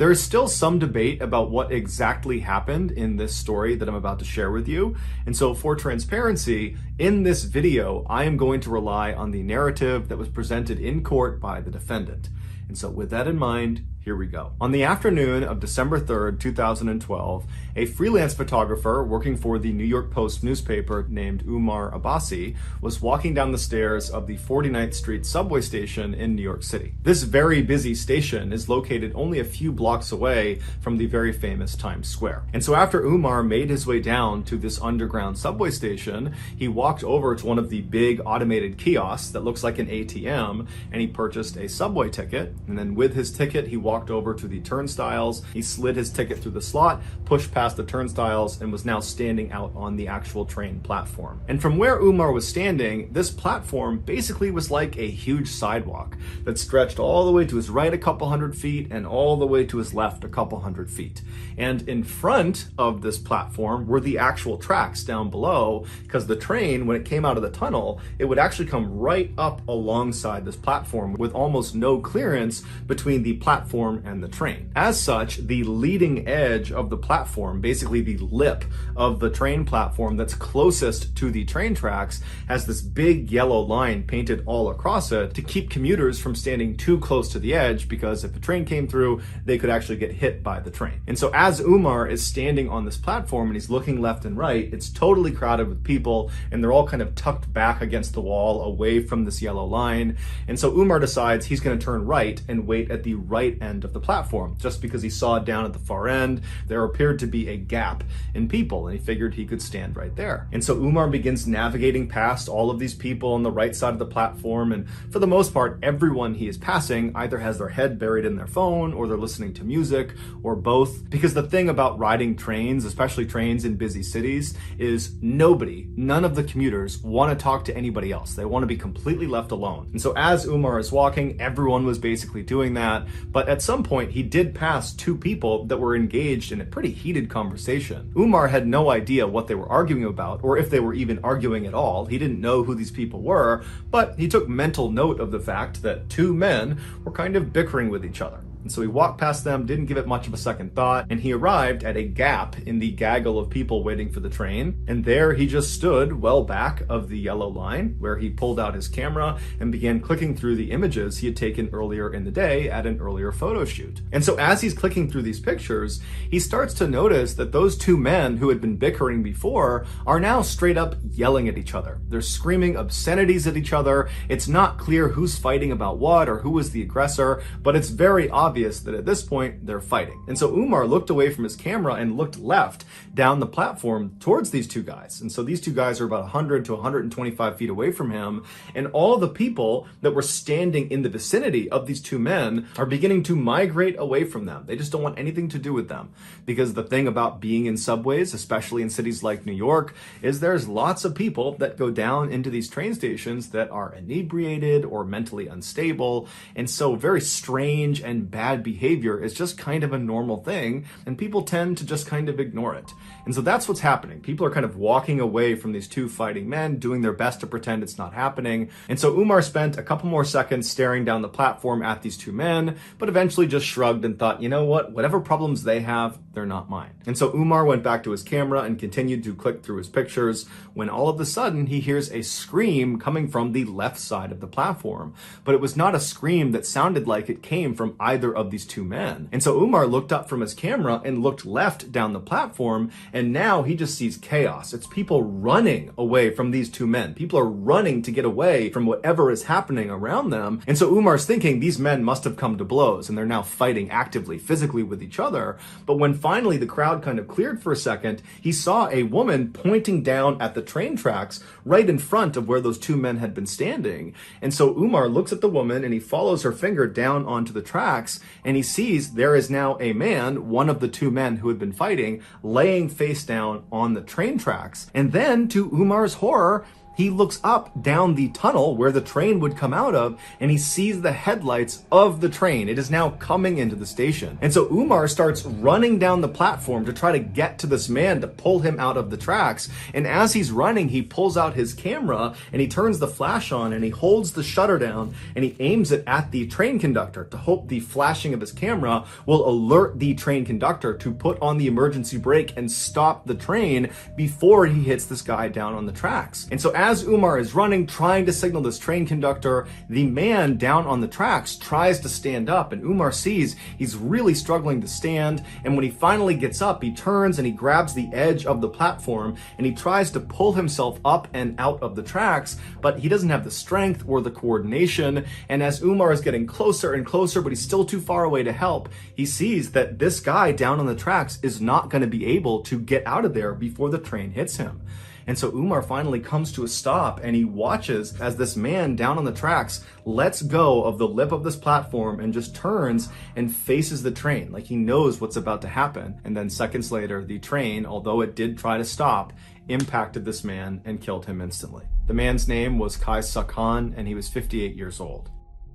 There is still some debate about what exactly happened in this story that I'm about to share with you. And so for transparency, in this video, I am going to rely on the narrative that was presented in court by the defendant. And so with that in mind, here we go. On the afternoon of December 3rd, 2012, a freelance photographer working for the New York Post newspaper named Umar Abbasi was walking down the stairs of the 49th Street subway station in New York City. This very busy station is located only a few blocks away from the very famous Times Square. And so after Umar made his way down to this underground subway station, he walked over to one of the big automated kiosks that looks like an ATM, and he purchased a subway ticket. And then with his ticket, he walked over to the turnstiles. He slid his ticket through the slot, pushed past the turnstiles, and was now standing out on the actual train platform. And from where Umar was standing, this platform basically was like a huge sidewalk that stretched all the way to his right a couple hundred feet and all the way to his left a couple hundred feet. And in front of this platform were the actual tracks down below, because the train, when it came out of the tunnel, it would actually come right up alongside this platform with almost no clearance between the platform and the train. As such, the leading edge of the platform, basically the lip of the train platform that's closest to the train tracks, has this big yellow line painted all across it to keep commuters from standing too close to the edge, because if the train came through, they could actually get hit by the train. And so as Umar is standing on this platform and he's looking left and right, it's totally crowded with people, and they're all kind of tucked back against the wall away from this yellow line. And so Umar decides he's going to turn right and wait at the right end of the platform, just because he saw down at the far end there appeared to be a gap in people, and he figured he could stand right there. And so Umar begins navigating past all of these people on the right side of the platform, and for the most part, everyone he is passing either has their head buried in their phone, or they're listening to music, or both. Because the thing about riding trains, especially trains in busy cities, is none of the commuters want to talk to anybody else. They want to be completely left alone. And so as Umar is walking, everyone was basically doing that, but at some point he did pass two people that were engaged in a pretty heated conversation. Umar had no idea what they were arguing about, or if they were even arguing at all. He didn't know who these people were, but he took mental note of the fact that two men were kind of bickering with each other. And so he walked past them, didn't give it much of a second thought, and he arrived at a gap in the gaggle of people waiting for the train. And there he just stood well back of the yellow line, where he pulled out his camera and began clicking through the images he had taken earlier in the day at an earlier photo shoot. And so as he's clicking through these pictures, he starts to notice that those two men who had been bickering before are now straight up yelling at each other. They're screaming obscenities at each other. It's not clear who's fighting about what or who was the aggressor, but it's very obvious that at this point they're fighting. And so Umar looked away from his camera and looked left down the platform towards these two guys. And so these two guys are about 100 to 125 feet away from him. And all the people that were standing in the vicinity of these two men are beginning to migrate away from them. They just don't want anything to do with them. Because the thing about being in subways, especially in cities like New York, is there's lots of people that go down into these train stations that are inebriated or mentally unstable. And so very strange and bad behavior is just kind of a normal thing, and people tend to just kind of ignore it. And so that's what's happening. People are kind of walking away from these two fighting men, doing their best to pretend it's not happening. And so Umar spent a couple more seconds staring down the platform at these two men, but eventually just shrugged and thought, you know what, whatever problems they have, they're not mine. And so Umar went back to his camera and continued to click through his pictures, when all of a sudden he hears a scream coming from the left side of the platform. But it was not a scream that sounded like it came from either of these two men. And so Umar looked up from his camera and looked left down the platform, and now he just sees chaos. It's people running away from these two men. People are running to get away from whatever is happening around them. And so Umar's thinking these men must have come to blows, and they're now fighting actively, physically with each other. But when finally the crowd kind of cleared for a second, he saw a woman pointing down at the train tracks right in front of where those two men had been standing. And so Umar looks at the woman and he follows her finger down onto the tracks, and he sees there is now a man, one of the two men who had been fighting, laying face down on the train tracks. And then, to Umar's horror, He looks up down the tunnel where the train would come out of, and he sees the headlights of the train. It is now coming into the station. And so Umar starts running down the platform to try to get to this man to pull him out of the tracks. And as he's running, he pulls out his camera and he turns the flash on and he holds the shutter down and he aims it at the train conductor to hope the flashing of his camera will alert the train conductor to put on the emergency brake and stop the train before he hits this guy down on the tracks. And so as Umar is running, trying to signal this train conductor, the man down on the tracks tries to stand up, and Umar sees he's really struggling to stand, and when he finally gets up, he turns and he grabs the edge of the platform and he tries to pull himself up and out of the tracks, but he doesn't have the strength or the coordination. And as Umar is getting closer and closer, but he's still too far away to help, he sees that this guy down on the tracks is not going to be able to get out of there before the train hits him. And so Umar finally comes to a stop and he watches as this man down on the tracks lets go of the lip of this platform and just turns and faces the train like he knows what's about to happen. And then seconds later, the train, although it did try to stop, impacted this man and killed him instantly. The man's name was Kai-Suk Han, and he was 58 years old.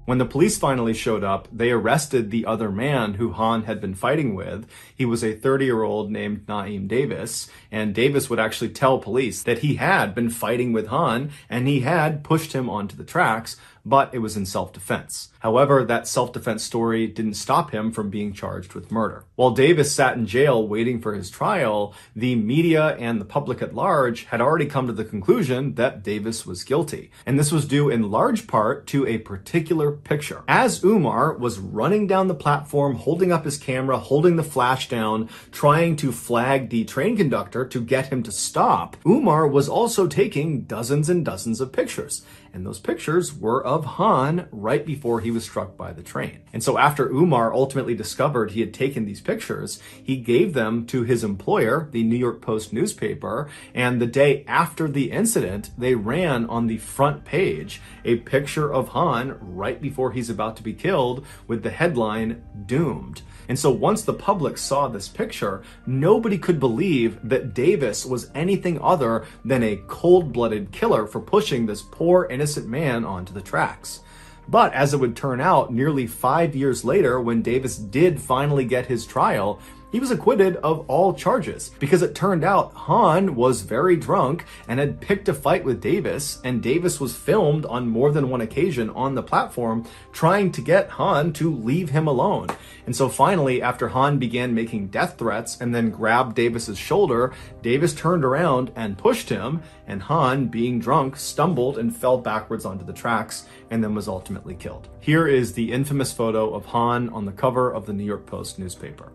When the police finally showed up, they arrested the other man who Han had been fighting with. He was a 30-year-old named Naeem Davis, and Davis would actually tell police that he had been fighting with Han and he had pushed him onto the tracks, but it was in self-defense. However, that self-defense story didn't stop him from being charged with murder. While Davis sat in jail waiting for his trial, the media and the public at large had already come to the conclusion that Davis was guilty. And this was due in large part to a particular picture. As Umar was running down the platform, holding up his camera, holding the flash down, trying to flag the train conductor to get him to stop, Umar was also taking dozens and dozens of pictures. And those pictures were of Han right before he was struck by the train. And so after Umar ultimately discovered he had taken these pictures, he gave them to his employer, the New York Post newspaper, and the day after the incident, they ran on the front page a picture of Han right before he's about to be killed with the headline, "Doomed." And so once the public saw this picture, nobody could believe that Davis was anything other than a cold-blooded killer for pushing this poor innocent man onto the tracks. But as it would turn out, nearly 5 years later, when Davis did finally get his trial, he was acquitted of all charges because it turned out Han was very drunk and had picked a fight with Davis, and Davis was filmed on more than one occasion on the platform trying to get Han to leave him alone. And so finally, after Han began making death threats and then grabbed Davis's shoulder, Davis turned around and pushed him, and Han, being drunk, stumbled and fell backwards onto the tracks and then was ultimately killed. Here is the infamous photo of Han on the cover of the New York Post newspaper.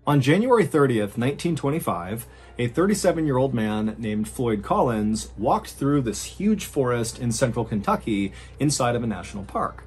On January 30th, 1925, a 37-year-old man named Floyd Collins walked through this huge forest in central Kentucky inside of a national park.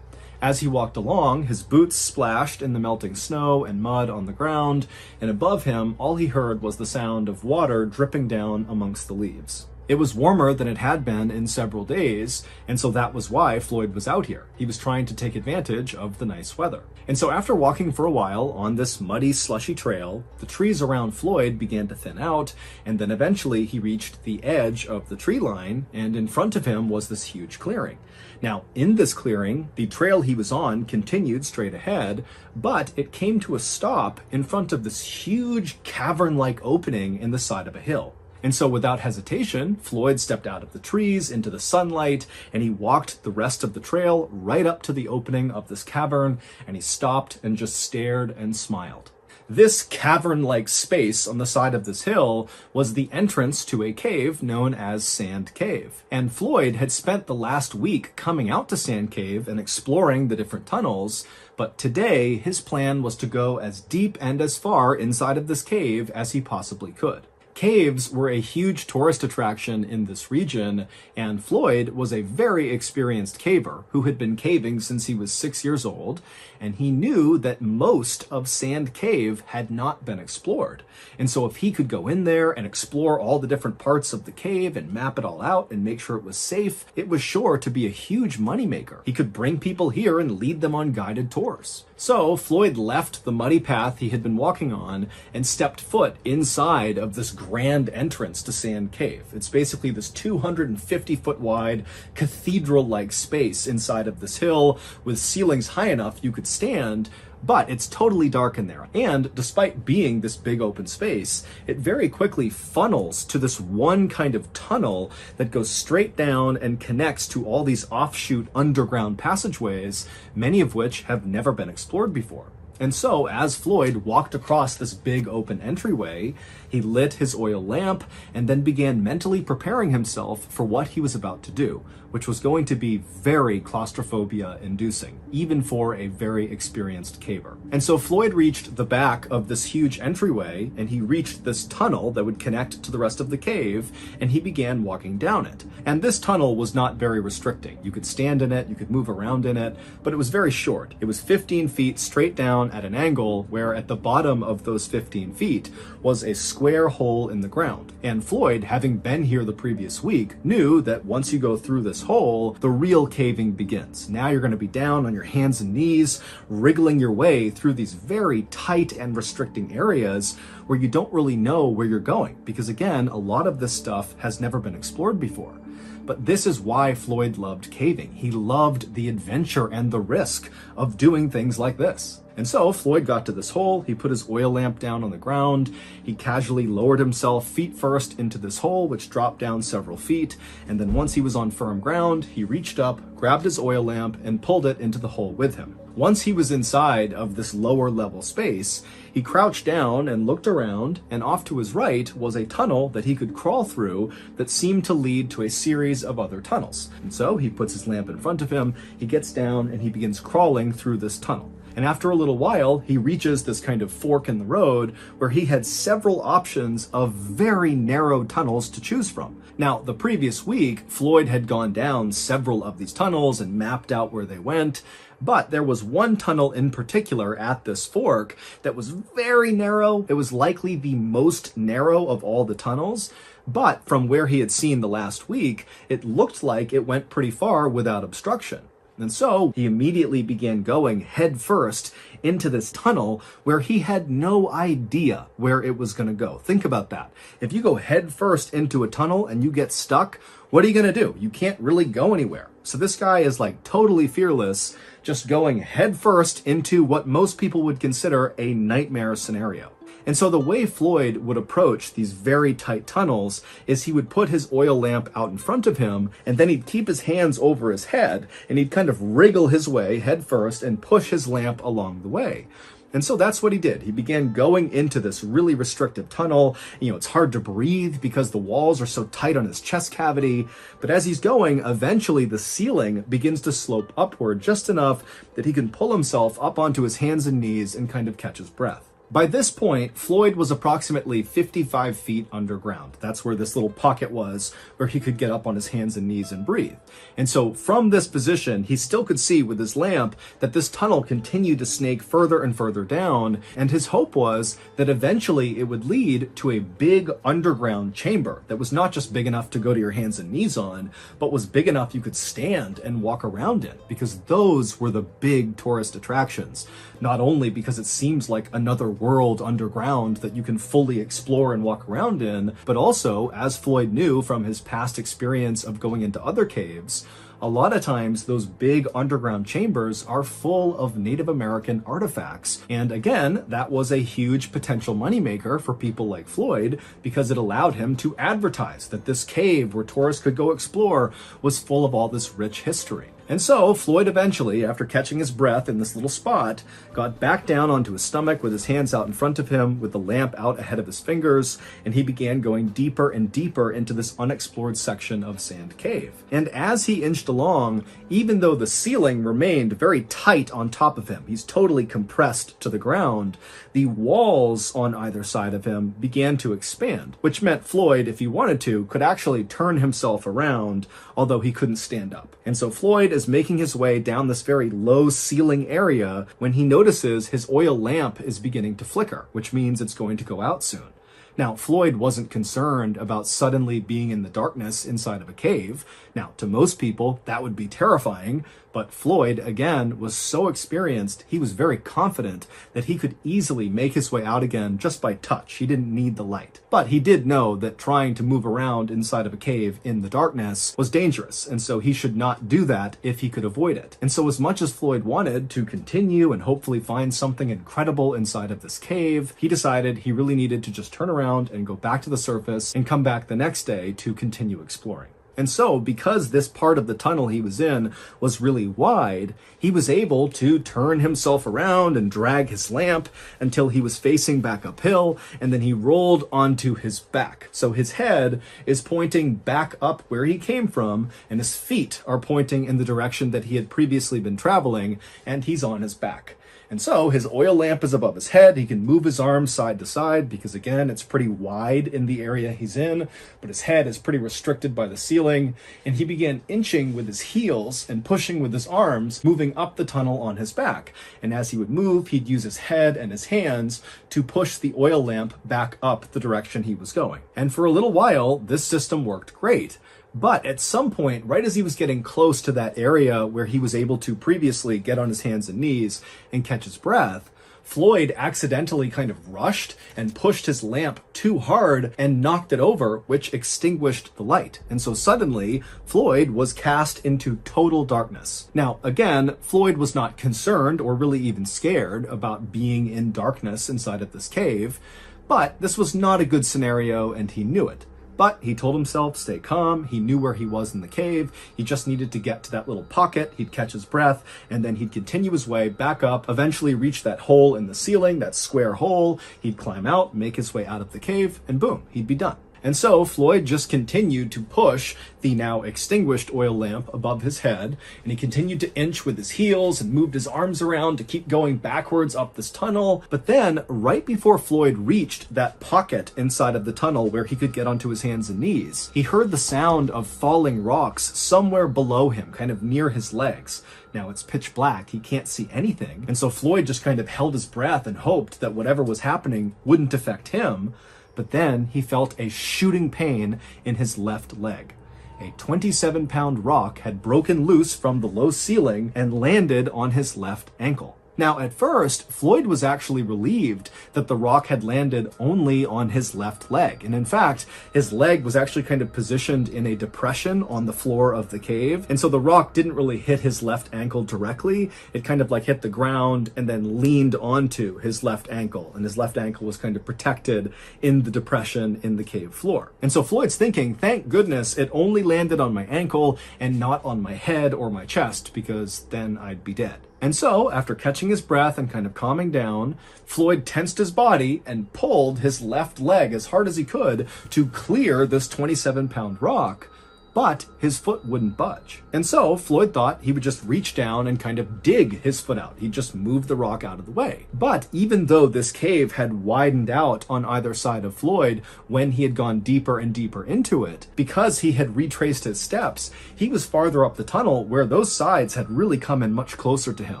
As he walked along, his boots splashed in the melting snow and mud on the ground, and above him, all he heard was the sound of water dripping down amongst the leaves. It was warmer than it had been in several days, and so that was why Floyd was out here. He was trying to take advantage of the nice weather. And so after walking for a while on this muddy, slushy trail, the trees around Floyd began to thin out, and then eventually he reached the edge of the tree line, and in front of him was this huge clearing. Now, in this clearing, the trail he was on continued straight ahead, but it came to a stop in front of this huge cavern-like opening in the side of a hill. And so without hesitation, Floyd stepped out of the trees into the sunlight, and he walked the rest of the trail right up to the opening of this cavern, and he stopped and just stared and smiled. This cavern-like space on the side of this hill was the entrance to a cave known as Sand Cave. And Floyd had spent the last week coming out to Sand Cave and exploring the different tunnels, but today his plan was to go as deep and as far inside of this cave as he possibly could. Caves were a huge tourist attraction in this region, and Floyd was a very experienced caver who had been caving since he was 6 years old, and he knew that most of Sand Cave had not been explored. And so if he could go in there and explore all the different parts of the cave and map it all out and make sure it was safe, it was sure to be a huge moneymaker. He could bring people here and lead them on guided tours. So Floyd left the muddy path he had been walking on and stepped foot inside of this grand entrance to Sand Cave. It's basically this 250-foot wide cathedral-like space inside of this hill with ceilings high enough you could stand, but it's totally dark in there. And despite being this big open space, it very quickly funnels to this one kind of tunnel that goes straight down and connects to all these offshoot underground passageways, many of which have never been explored before. And so, as Floyd walked across this big open entryway, he lit his oil lamp and then began mentally preparing himself for what he was about to do, which was going to be very claustrophobia-inducing, even for a very experienced caver. And so Floyd reached the back of this huge entryway, and he reached this tunnel that would connect to the rest of the cave, and he began walking down it. And this tunnel was not very restricting. You could stand in it, you could move around in it, but it was very short. It was 15 feet straight down at an angle, where at the bottom of those 15 feet was a square hole in the ground. And Floyd, having been here the previous week, knew that once you go through this hole, the real caving begins. Now you're going to be down on your hands and knees, wriggling your way through these very tight and restricting areas where you don't really know where you're going, because again, a lot of this stuff has never been explored before. But this is why Floyd loved caving. He loved the adventure and the risk of doing things like this. And so Floyd got to this hole, he put his oil lamp down on the ground, he casually lowered himself feet first into this hole, which dropped down several feet, and then once he was on firm ground, he reached up, grabbed his oil lamp, and pulled it into the hole with him. Once he was inside of this lower level space, he crouched down and looked around, and off to his right was a tunnel that he could crawl through that seemed to lead to a series of other tunnels. And so he puts his lamp in front of him, he gets down, and he begins crawling through this tunnel. And after a little while, he reaches this kind of fork in the road where he had several options of very narrow tunnels to choose from. Now, the previous week, Floyd had gone down several of these tunnels and mapped out where they went, but there was one tunnel in particular at this fork that was very narrow. It was likely the most narrow of all the tunnels, but from where he had seen the last week, it looked like it went pretty far without obstruction. And so he immediately began going head first into this tunnel where he had no idea where it was going to go. Think about that. If you go head first into a tunnel and you get stuck, what are you going to do? You can't really go anywhere. So this guy is like totally fearless, just going head first into what most people would consider a nightmare scenario. And so the way Floyd would approach these very tight tunnels is he would put his oil lamp out in front of him, and then he'd keep his hands over his head, and he'd kind of wriggle his way head first and push his lamp along the way. And so that's what he did. He began going into this really restrictive tunnel. It's hard to breathe because the walls are so tight on his chest cavity. But as he's going, eventually the ceiling begins to slope upward just enough that he can pull himself up onto his hands and knees and kind of catch his breath. By this point, Floyd was approximately 55 feet underground. That's where this little pocket was, where he could get up on his hands and knees and breathe. And so from this position, he still could see with his lamp that this tunnel continued to snake further and further down, and his hope was that eventually it would lead to a big underground chamber that was not just big enough to go to your hands and knees on, but was big enough you could stand and walk around in, because those were the big tourist attractions. Not only because it seems like another world underground that you can fully explore and walk around in, but also, as Floyd knew from his past experience of going into other caves, a lot of times those big underground chambers are full of Native American artifacts. And again, that was a huge potential moneymaker for people like Floyd because it allowed him to advertise that this cave where tourists could go explore was full of all this rich history. And so Floyd eventually, after catching his breath in this little spot, got back down onto his stomach with his hands out in front of him, with the lamp out ahead of his fingers, and he began going deeper and deeper into this unexplored section of Sand Cave. And as he inched along, even though the ceiling remained very tight on top of him, he's totally compressed to the ground, the walls on either side of him began to expand, which meant Floyd, if he wanted to, could actually turn himself around, although he couldn't stand up. And so Floyd is making his way down this very low ceiling area when he notices his oil lamp is beginning to flicker, which means it's going to go out soon. Now, Floyd wasn't concerned about suddenly being in the darkness inside of a cave. Now, to most people, that would be terrifying, but Floyd, again, was so experienced, he was very confident that he could easily make his way out again just by touch. He didn't need the light. But he did know that trying to move around inside of a cave in the darkness was dangerous, and so he should not do that if he could avoid it. And so as much as Floyd wanted to continue and hopefully find something incredible inside of this cave, he decided he really needed to just turn around and go back to the surface and come back the next day to continue exploring. And so, because this part of the tunnel he was in was really wide, he was able to turn himself around and drag his lamp until he was facing back uphill, and then he rolled onto his back. So his head is pointing back up where he came from, and his feet are pointing in the direction that he had previously been traveling, and he's on his back. And so his oil lamp is above his head. He can move his arms side to side because, again, it's pretty wide in the area he's in, but his head is pretty restricted by the ceiling. And he began inching with his heels and pushing with his arms, moving up the tunnel on his back. And as he would move, he'd use his head and his hands to push the oil lamp back up the direction he was going. And for a little while, this system worked great. But at some point, right as he was getting close to that area where he was able to previously get on his hands and knees and catch his breath, Floyd accidentally kind of rushed and pushed his lamp too hard and knocked it over, which extinguished the light. And so suddenly, Floyd was cast into total darkness. Now, again, Floyd was not concerned or really even scared about being in darkness inside of this cave, but this was not a good scenario and he knew it. But he told himself, stay calm. He knew where he was in the cave. He just needed to get to that little pocket. He'd catch his breath, and then he'd continue his way back up, eventually reach that hole in the ceiling, that square hole. He'd climb out, make his way out of the cave, and boom, he'd be done. And so Floyd just continued to push the now extinguished oil lamp above his head, and he continued to inch with his heels and moved his arms around to keep going backwards up this tunnel. But then, right before Floyd reached that pocket inside of the tunnel where he could get onto his hands and knees, he heard the sound of falling rocks somewhere below him, kind of near his legs. Now it's pitch black, he can't see anything, and so Floyd just kind of held his breath and hoped that whatever was happening wouldn't affect him. But then he felt a shooting pain in his left leg. A 27-pound rock had broken loose from the low ceiling and landed on his left ankle. Now, at first, Floyd was actually relieved that the rock had landed only on his left leg. And in fact, his leg was actually kind of positioned in a depression on the floor of the cave. And so the rock didn't really hit his left ankle directly. It kind of like hit the ground and then leaned onto his left ankle. And his left ankle was kind of protected in the depression in the cave floor. And so Floyd's thinking, thank goodness it only landed on my ankle and not on my head or my chest, because then I'd be dead. And so, after catching his breath and kind of calming down, Floyd tensed his body and pulled his left leg as hard as he could to clear this 27-pound rock, but his foot wouldn't budge. And so Floyd thought he would just reach down and kind of dig his foot out. He'd just move the rock out of the way. But even though this cave had widened out on either side of Floyd when he had gone deeper and deeper into it, because he had retraced his steps, he was farther up the tunnel where those sides had really come in much closer to him.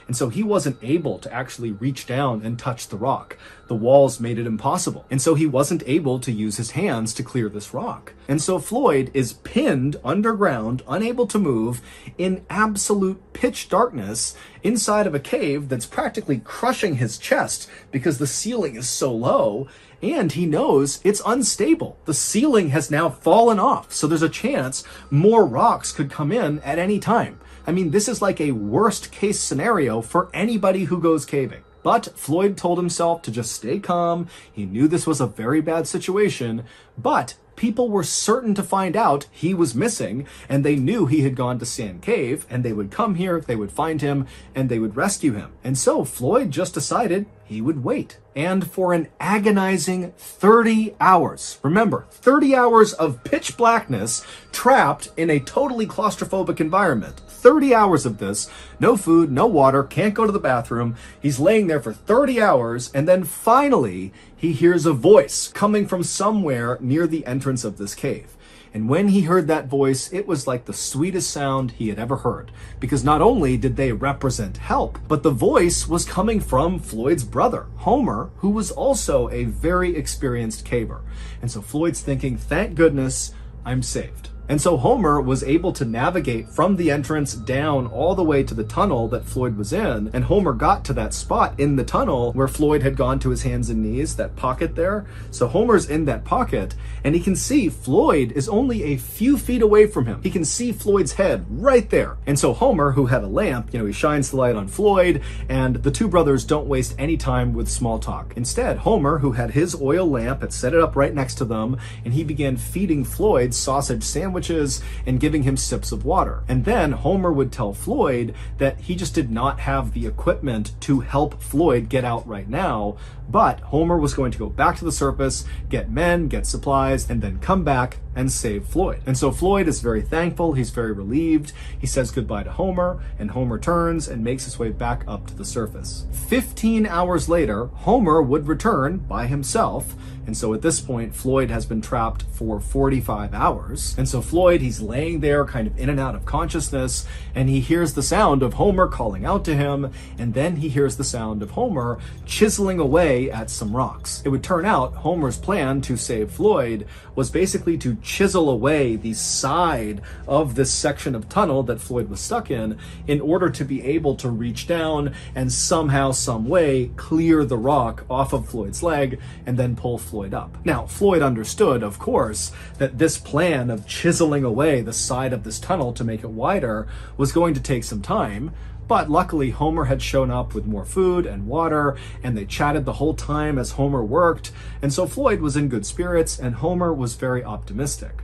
And so he wasn't able to actually reach down and touch the rock. The walls made it impossible. And so he wasn't able to use his hands to clear this rock. And so Floyd is pinned underground, unable to move, in absolute pitch darkness inside of a cave that's practically crushing his chest because the ceiling is so low. And he knows it's unstable. The ceiling has now fallen off, so there's a chance more rocks could come in at any time. I mean, this is like a worst case scenario for anybody who goes caving. But Floyd told himself to just stay calm. He knew this was a very bad situation, but people were certain to find out he was missing, and they knew he had gone to Sand Cave, and they would come here, they would find him, and they would rescue him. And so Floyd just decided he would wait. And for an agonizing 30 hours, remember, 30 hours of pitch blackness, trapped in a totally claustrophobic environment. 30 hours of this, no food, no water, can't go to the bathroom. He's laying there for 30 hours, and then finally, he hears a voice coming from somewhere near the entrance of this cave. And when he heard that voice, it was like the sweetest sound he had ever heard. Because not only did they represent help, but the voice was coming from Floyd's brother, Homer, who was also a very experienced caver. And so Floyd's thinking, thank goodness, I'm saved. And so Homer was able to navigate from the entrance down all the way to the tunnel that Floyd was in. And Homer got to that spot in the tunnel where Floyd had gone to his hands and knees, that pocket there. So Homer's in that pocket, and he can see Floyd is only a few feet away from him. He can see Floyd's head right there. And so Homer, who had a lamp, he shines the light on Floyd, and the two brothers don't waste any time with small talk. Instead, Homer, who had his oil lamp, had set it up right next to them, and he began feeding Floyd sausage sandwiches and giving him sips of water. And then Homer would tell Floyd that he just did not have the equipment to help Floyd get out right now, but Homer was going to go back to the surface, get men, get supplies, and then come back and save Floyd. And so Floyd is very thankful, he's very relieved, he says goodbye to Homer, and Homer turns and makes his way back up to the surface. 15 hours later, Homer would return by himself, and so at this point, Floyd has been trapped for 45 hours. And so Floyd, he's laying there kind of in and out of consciousness, and he hears the sound of Homer calling out to him, and then he hears the sound of Homer chiseling away at some rocks. It would turn out Homer's plan to save Floyd was basically to chisel away the side of this section of tunnel that Floyd was stuck in order to be able to reach down and somehow, some way, clear the rock off of Floyd's leg and then pull Floyd up. Now, Floyd understood, of course, that this plan of chiseling away the side of this tunnel to make it wider was going to take some time, but luckily Homer had shown up with more food and water, and they chatted the whole time as Homer worked, and so Floyd was in good spirits, and Homer was very optimistic.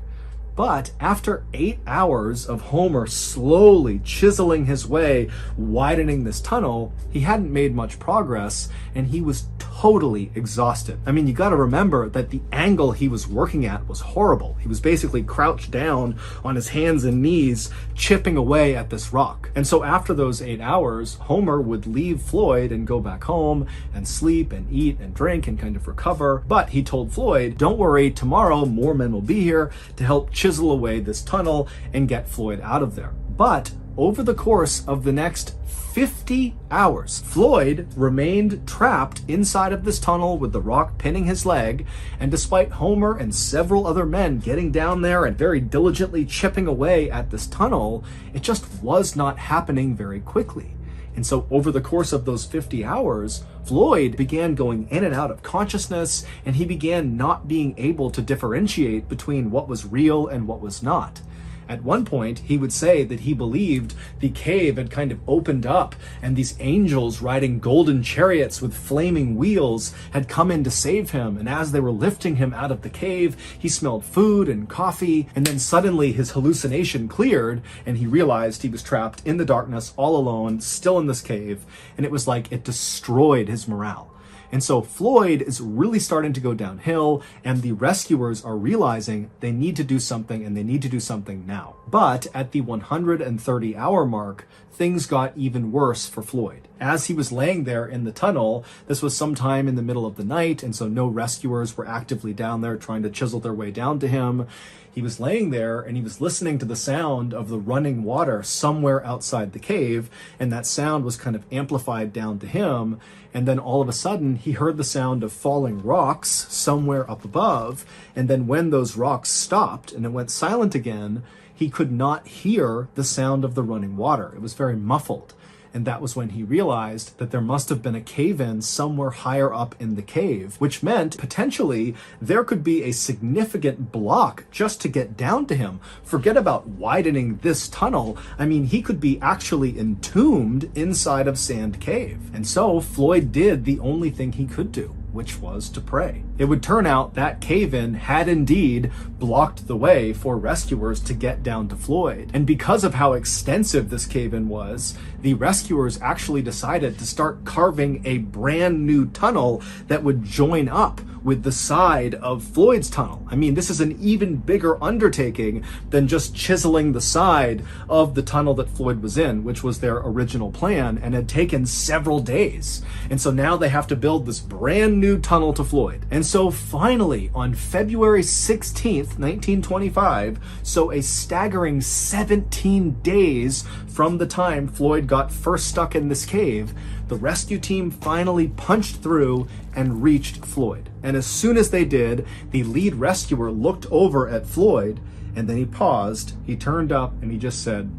But after 8 hours of Homer slowly chiseling his way, widening this tunnel, he hadn't made much progress, and he was totally exhausted. I mean, you gotta remember that the angle he was working at was horrible. He was basically crouched down on his hands and knees, chipping away at this rock. And so after those 8 hours, Homer would leave Floyd and go back home and sleep and eat and drink and kind of recover. But he told Floyd, don't worry, tomorrow more men will be here to help chisel away this tunnel and get Floyd out of there. But over the course of the next 50 hours, Floyd remained trapped inside of this tunnel with the rock pinning his leg, and despite Homer and several other men getting down there and very diligently chipping away at this tunnel, it just was not happening very quickly. And so over the course of those 50 hours, Floyd began going in and out of consciousness, and he began not being able to differentiate between what was real and what was not. At one point, he would say that he believed the cave had kind of opened up and these angels riding golden chariots with flaming wheels had come in to save him. And as they were lifting him out of the cave, he smelled food and coffee. And then suddenly his hallucination cleared and he realized he was trapped in the darkness all alone, still in this cave. And it was like it destroyed his morale. And so Floyd is really starting to go downhill, and the rescuers are realizing they need to do something, and they need to do something now. But at the 130-hour mark, things got even worse for Floyd. As he was laying there in the tunnel, this was sometime in the middle of the night, and so no rescuers were actively down there trying to chisel their way down to him. He was laying there and he was listening to the sound of the running water somewhere outside the cave, and that sound was kind of amplified down to him. And then all of a sudden he heard the sound of falling rocks somewhere up above, and then when those rocks stopped and it went silent again, he could not hear the sound of the running water. It was very muffled. And that was when he realized that there must have been a cave-in somewhere higher up in the cave, which meant potentially there could be a significant block just to get down to him. Forget about widening this tunnel. I mean, he could be actually entombed inside of Sand Cave. And so Floyd did the only thing he could do, which was to pray. It would turn out that cave-in had indeed blocked the way for rescuers to get down to Floyd. And because of how extensive this cave-in was, the rescuers actually decided to start carving a brand new tunnel that would join up with the side of Floyd's tunnel. I mean, this is an even bigger undertaking than just chiseling the side of the tunnel that Floyd was in, which was their original plan and had taken several days. And so now they have to build this brand new tunnel to Floyd. And so finally, on February 16th, 1925, so a staggering 17 days from the time Floyd got first stuck in this cave, the rescue team finally punched through and reached Floyd. And as soon as they did, the lead rescuer looked over at Floyd, and then he paused, he turned up, and he just said,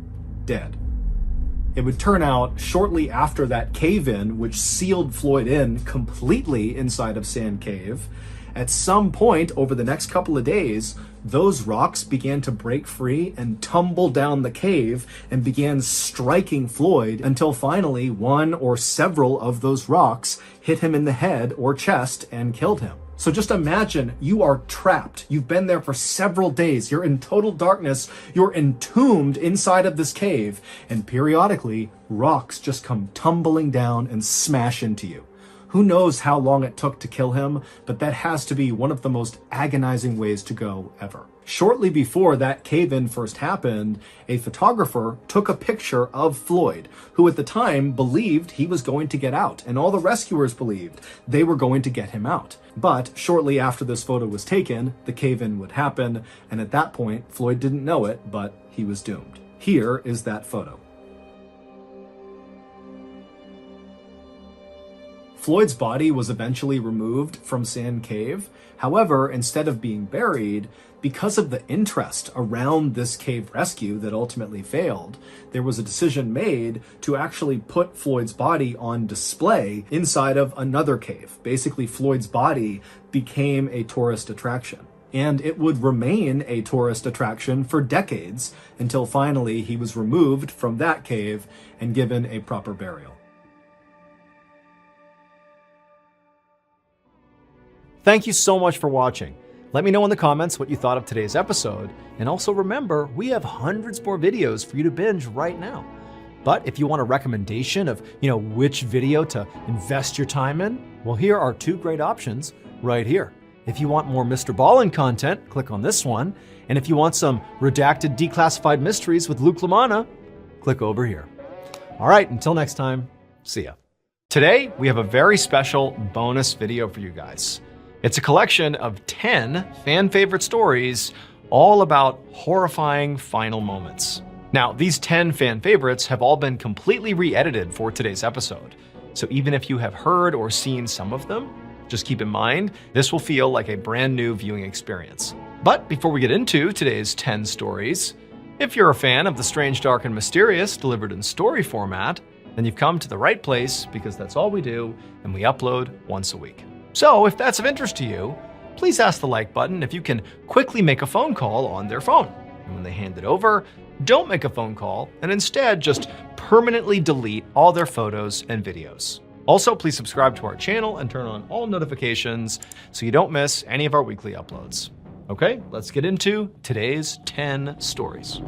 "Dead." It would turn out shortly after that cave-in, which sealed Floyd in completely inside of Sand Cave, at some point over the next couple of days, those rocks began to break free and tumble down the cave and began striking Floyd until finally one or several of those rocks hit him in the head or chest and killed him. So just imagine you are trapped. You've been there for several days. You're in total darkness. You're entombed inside of this cave. And periodically, rocks just come tumbling down and smash into you. Who knows how long it took to kill him, but that has to be one of the most agonizing ways to go ever. Shortly before that cave-in first happened, a photographer took a picture of Floyd, who at the time believed he was going to get out, and all the rescuers believed they were going to get him out. But shortly after this photo was taken, the cave-in would happen, and at that point, Floyd didn't know it, but he was doomed. Here is that photo. Floyd's body was eventually removed from Sand Cave. However, instead of being buried, because of the interest around this cave rescue that ultimately failed, there was a decision made to actually put Floyd's body on display inside of another cave. Basically, Floyd's body became a tourist attraction. And it would remain a tourist attraction for decades until finally he was removed from that cave and given a proper burial. Thank you so much for watching. Let me know in the comments what you thought of today's episode. And also remember, we have hundreds more videos for you to binge right now. But if you want a recommendation of, which video to invest your time in, well, here are two great options right here. If you want more Mr. Ballin content, click on this one. And if you want some redacted declassified mysteries with Luke LaManna, click over here. All right, until next time, see ya. Today, we have a very special bonus video for you guys. It's a collection of 10 fan favorite stories, all about horrifying final moments. Now, these 10 fan favorites have all been completely re-edited for today's episode. So even if you have heard or seen some of them, just keep in mind, this will feel like a brand new viewing experience. But before we get into today's 10 stories, if you're a fan of the strange, dark, and mysterious delivered in story format, then you've come to the right place because that's all we do, and we upload once a week. So if that's of interest to you, please ask the like button if you can quickly make a phone call on their phone. And when they hand it over, don't make a phone call and instead just permanently delete all their photos and videos. Also, please subscribe to our channel and turn on all notifications so you don't miss any of our weekly uploads. Okay, let's get into today's 10 stories.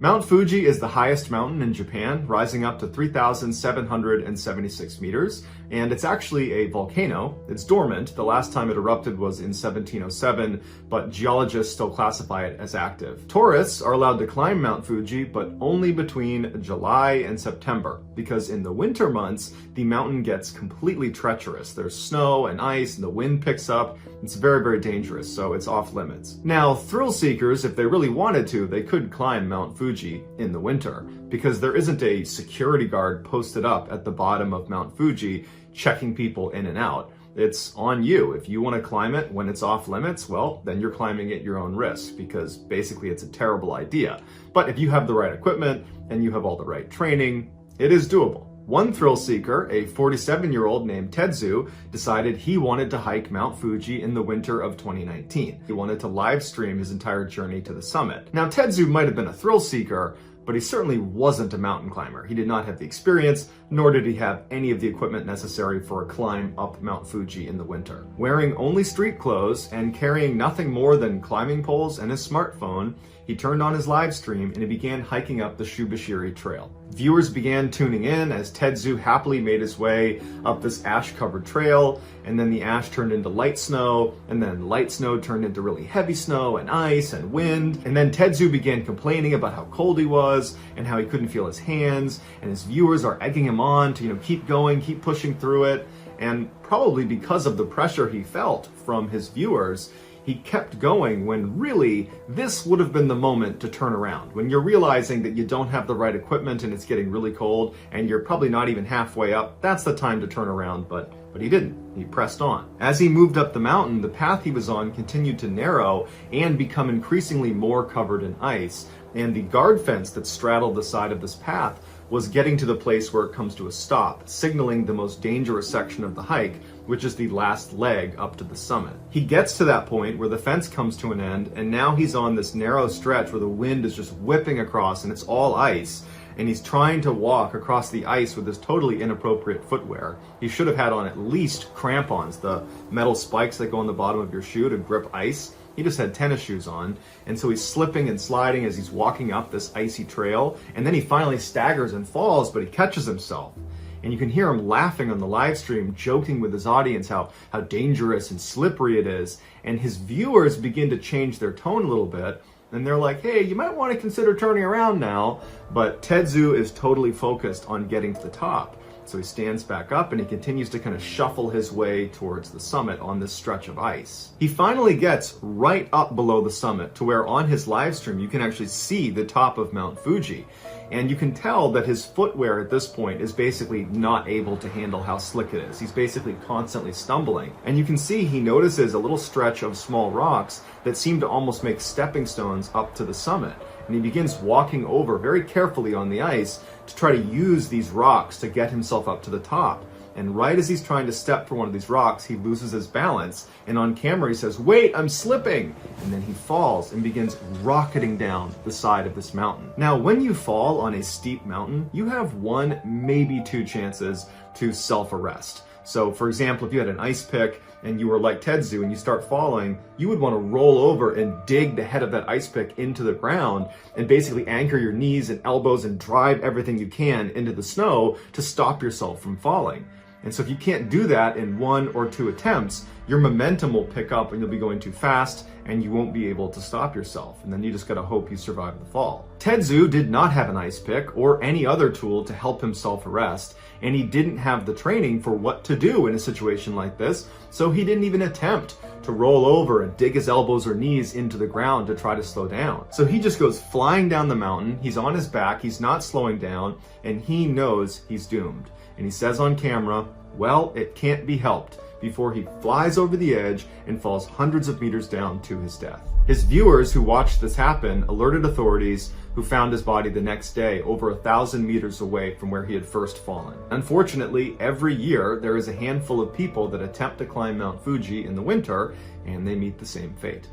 Mount Fuji is the highest mountain in Japan, rising up to 3,776 meters, and it's actually a volcano. It's dormant. The last time it erupted was in 1707, but geologists still classify it as active. Tourists are allowed to climb Mount Fuji, but only between July and September, because in the winter months, the mountain gets completely treacherous. There's snow and ice, and the wind picks up. It's very, very dangerous, so it's off limits. Now, thrill seekers, if they really wanted to, they could climb Mount Fuji in the winter, because there isn't a security guard posted up at the bottom of Mount Fuji checking people in and out. It's on you. If you want to climb it when it's off limits, well, then you're climbing at your own risk, because basically it's a terrible idea. But if you have the right equipment and you have all the right training, it is doable. One thrill seeker, a 47-year-old named Tetsu, decided he wanted to hike Mount Fuji in the winter of 2019. He wanted to live stream his entire journey to the summit. Now, Tetsu might have been a thrill seeker, but he certainly wasn't a mountain climber. He did not have the experience, nor did he have any of the equipment necessary for a climb up Mount Fuji in the winter. Wearing only street clothes and carrying nothing more than climbing poles and his smartphone, he turned on his live stream and he began hiking up the Shubashiri Trail. Viewers began tuning in as Tetsu happily made his way up this ash-covered trail, and then the ash turned into light snow, and then light snow turned into really heavy snow and ice and wind, and then Tetsu began complaining about how cold he was and how he couldn't feel his hands, and his viewers are egging him on to, keep going, keep pushing through it, and probably because of the pressure he felt from his viewers, he kept going when really this would have been the moment to turn around. When you're realizing that you don't have the right equipment and it's getting really cold and you're probably not even halfway up, that's the time to turn around, but he didn't. He pressed on. As he moved up the mountain, the path he was on continued to narrow and become increasingly more covered in ice, and the guard fence that straddled the side of this path was getting to the place where it comes to a stop, signaling the most dangerous section of the hike, which is the last leg up to the summit. He gets to that point where the fence comes to an end, and now he's on this narrow stretch where the wind is just whipping across and it's all ice, and he's trying to walk across the ice with this totally inappropriate footwear. He should have had on at least crampons, the metal spikes that go on the bottom of your shoe to grip ice. He just had tennis shoes on, and so he's slipping and sliding as he's walking up this icy trail, and then he finally staggers and falls, but he catches himself. And you can hear him laughing on the live stream, joking with his audience how dangerous and slippery it is, and his viewers begin to change their tone a little bit, and they're like, hey, you might want to consider turning around now, but Tetsu is totally focused on getting to the top. So he stands back up and he continues to kind of shuffle his way towards the summit on this stretch of ice. He finally gets right up below the summit to where on his live stream you can actually see the top of Mount Fuji. And you can tell that his footwear at this point is basically not able to handle how slick it is. He's basically constantly stumbling. And you can see he notices a little stretch of small rocks that seem to almost make stepping stones up to the summit. And he begins walking over very carefully on the ice to try to use these rocks to get himself up to the top. And right as he's trying to step for one of these rocks, he loses his balance, and on camera he says, "Wait, I'm slipping!" And then he falls and begins rocketing down the side of this mountain. Now, when you fall on a steep mountain, you have one, maybe two chances to self-arrest. So, for example, if you had an ice pick and you were like Tetsu and you start falling, you would want to roll over and dig the head of that ice pick into the ground and basically anchor your knees and elbows and drive everything you can into the snow to stop yourself from falling. And so if you can't do that in one or two attempts, your momentum will pick up and you'll be going too fast and you won't be able to stop yourself. And then you just gotta hope you survive the fall. Tetsu did not have an ice pick or any other tool to help him self-arrest, and he didn't have the training for what to do in a situation like this, so he didn't even attempt to roll over and dig his elbows or knees into the ground to try to slow down. So he just goes flying down the mountain, he's on his back, he's not slowing down, and he knows he's doomed. And he says on camera, well, it can't be helped, before he flies over the edge and falls hundreds of meters down to his death. His viewers who watched this happen alerted authorities, who found his body the next day over 1,000 meters away from where he had first fallen. Unfortunately, every year there is a handful of people that attempt to climb Mount Fuji in the winter, and they meet the same fate.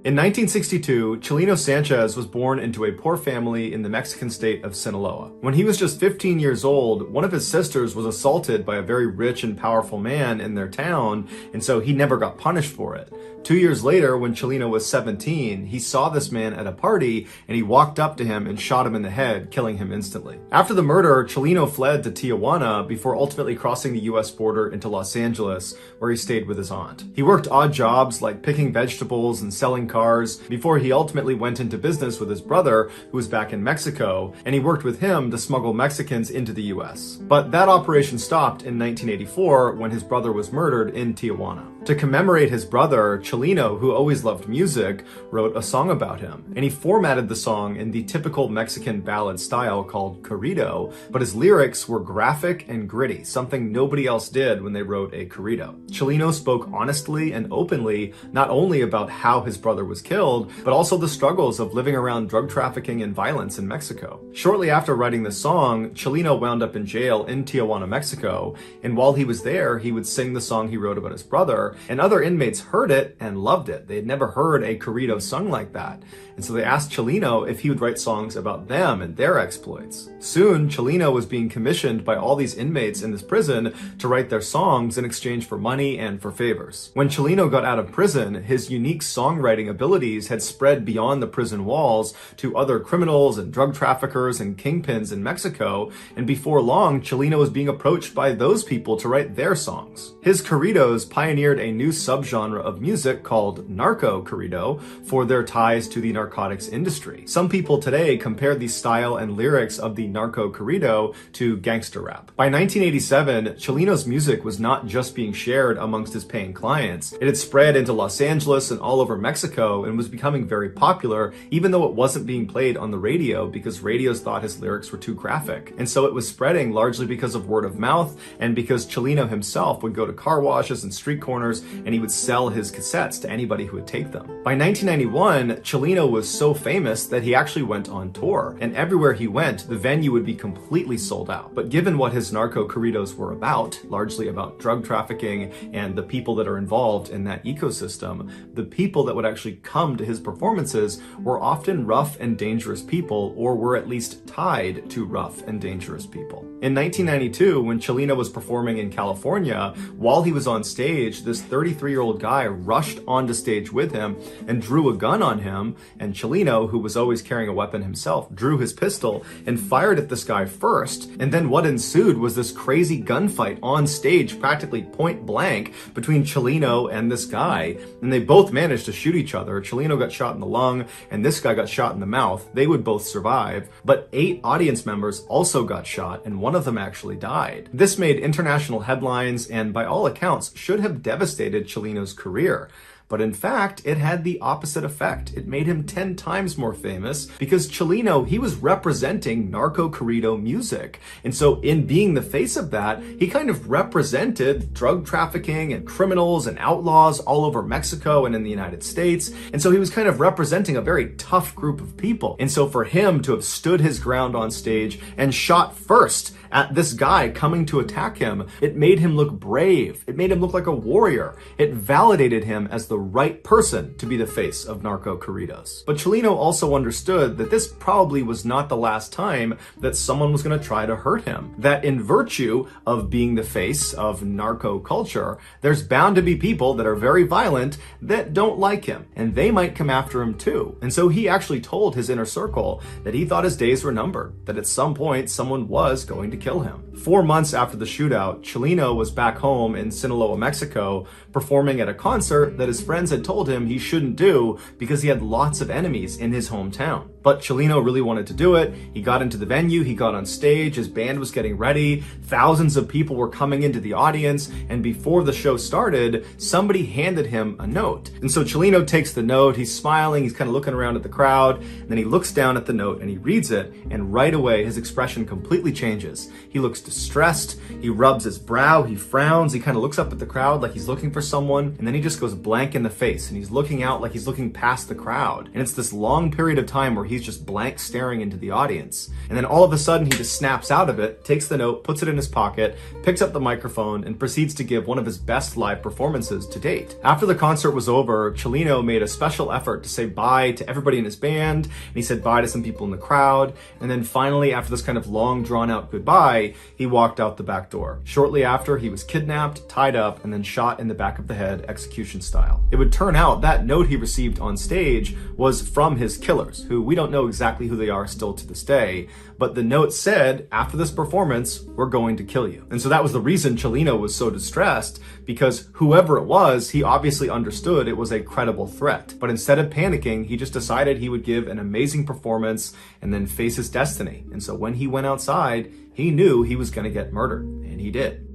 In 1962, Chileno Sanchez was born into a poor family in the Mexican state of Sinaloa. When he was just 15 years old, one of his sisters was assaulted by a very rich and powerful man in their town, and so he never got punished for it. 2 years later, when Chileno was 17, he saw this man at a party, and he walked up to him and shot him in the head, killing him instantly. After the murder, Chileno fled to Tijuana before ultimately crossing the US border into Los Angeles, where he stayed with his aunt. He worked odd jobs like picking vegetables and selling cars before he ultimately went into business with his brother, who was back in Mexico, and he worked with him to smuggle Mexicans into the US. But that operation stopped in 1984 when his brother was murdered in Tijuana. To commemorate his brother, Chelino, who always loved music, wrote a song about him, and he formatted the song in the typical Mexican ballad style called corrido, but his lyrics were graphic and gritty, something nobody else did when they wrote a corrido. Chelino spoke honestly and openly not only about how his brother was killed, but also the struggles of living around drug trafficking and violence in Mexico. Shortly after writing the song, Chelino wound up in jail in Tijuana, Mexico, and while he was there, he would sing the song he wrote about his brother, and other inmates heard it and loved it. They had never heard a corrido sung like that. And so they asked Chelino if he would write songs about them and their exploits. Soon, Chelino was being commissioned by all these inmates in this prison to write their songs in exchange for money and for favors. When Chelino got out of prison, his unique songwriting abilities had spread beyond the prison walls to other criminals and drug traffickers and kingpins in Mexico, and before long, Chelino was being approached by those people to write their songs. His corridos pioneered a new subgenre of music called narco corrido for their ties to the narcotics industry. Some people today compare the style and lyrics of the narco corrido to gangster rap. By 1987, Chelino's music was not just being shared amongst his paying clients. It had spread into Los Angeles and all over Mexico and was becoming very popular, even though it wasn't being played on the radio because radios thought his lyrics were too graphic. And so it was spreading largely because of word of mouth and because Chelino himself would go to car washes and street corners and he would sell his cassettes to anybody who would take them. By 1991, Chelino was so famous that he actually went on tour, and everywhere he went, the venue would be completely sold out. But given what his narco corridos were about, largely about drug trafficking and the people that are involved in that ecosystem, the people that would actually come to his performances were often rough and dangerous people, or were at least tied to rough and dangerous people. In 1992, when Chelino was performing in California, while he was on stage, this 33-year-old guy rushed onto stage with him and drew a gun on him, and Chelino, who was always carrying a weapon himself, drew his pistol and fired at this guy first, and then what ensued was this crazy gunfight on stage, practically point blank, between Chelino and this guy, and they both managed to shoot each other. Chelino got shot in the lung, and this guy got shot in the mouth. They would both survive, but 8 audience members also got shot, and one of them actually died. This made international headlines, and by all accounts, should have devastated Chelino's career. But in fact, it had the opposite effect. It made him 10 times more famous because Chelino, he was representing narco corrido music. And so in being the face of that, he kind of represented drug trafficking and criminals and outlaws all over Mexico and in the United States. And so he was kind of representing a very tough group of people. And so for him to have stood his ground on stage and shot first at this guy coming to attack him, it made him look brave. It made him look like a warrior. It validated him as the right person to be the face of narco corridos. But Chelino also understood that this probably was not the last time that someone was going to try to hurt him. That in virtue of being the face of narco culture, there's bound to be people that are very violent that don't like him, and they might come after him too. And so he actually told his inner circle that he thought his days were numbered, that at some point someone was going to kill him. 4 months after the shootout, Chelino was back home in Sinaloa, Mexico, performing at a concert that his friends had told him he shouldn't do because he had lots of enemies in his hometown. But Chelino really wanted to do it. He got into the venue, he got on stage, his band was getting ready, thousands of people were coming into the audience, and before the show started, somebody handed him a note. And so Chelino takes the note, he's smiling, he's kind of looking around at the crowd, and then he looks down at the note and he reads it, and right away his expression completely changes. He looks distressed, he rubs his brow, he frowns, he kind of looks up at the crowd like he's looking for someone, and then he just goes blank in the face, and he's looking out like he's looking past the crowd. And it's this long period of time where he's just blank staring into the audience. And then all of a sudden he just snaps out of it, takes the note, puts it in his pocket, picks up the microphone, and proceeds to give one of his best live performances to date. After the concert was over, Chelino made a special effort to say bye to everybody in his band, and he said bye to some people in the crowd, and then finally, after this kind of long drawn out goodbye, he walked out the back door. Shortly after, he was kidnapped, tied up, and then shot in the back of the head, execution style. It would turn out that note he received on stage was from his killers, who we don't don't know exactly who they are still to this day, but the note said, after this performance, we're going to kill you. And so that was the reason Cellino was so distressed, because whoever it was, he obviously understood it was a credible threat. But instead of panicking, he just decided he would give an amazing performance and then face his destiny. And so when he went outside, he knew he was going to get murdered, and he did.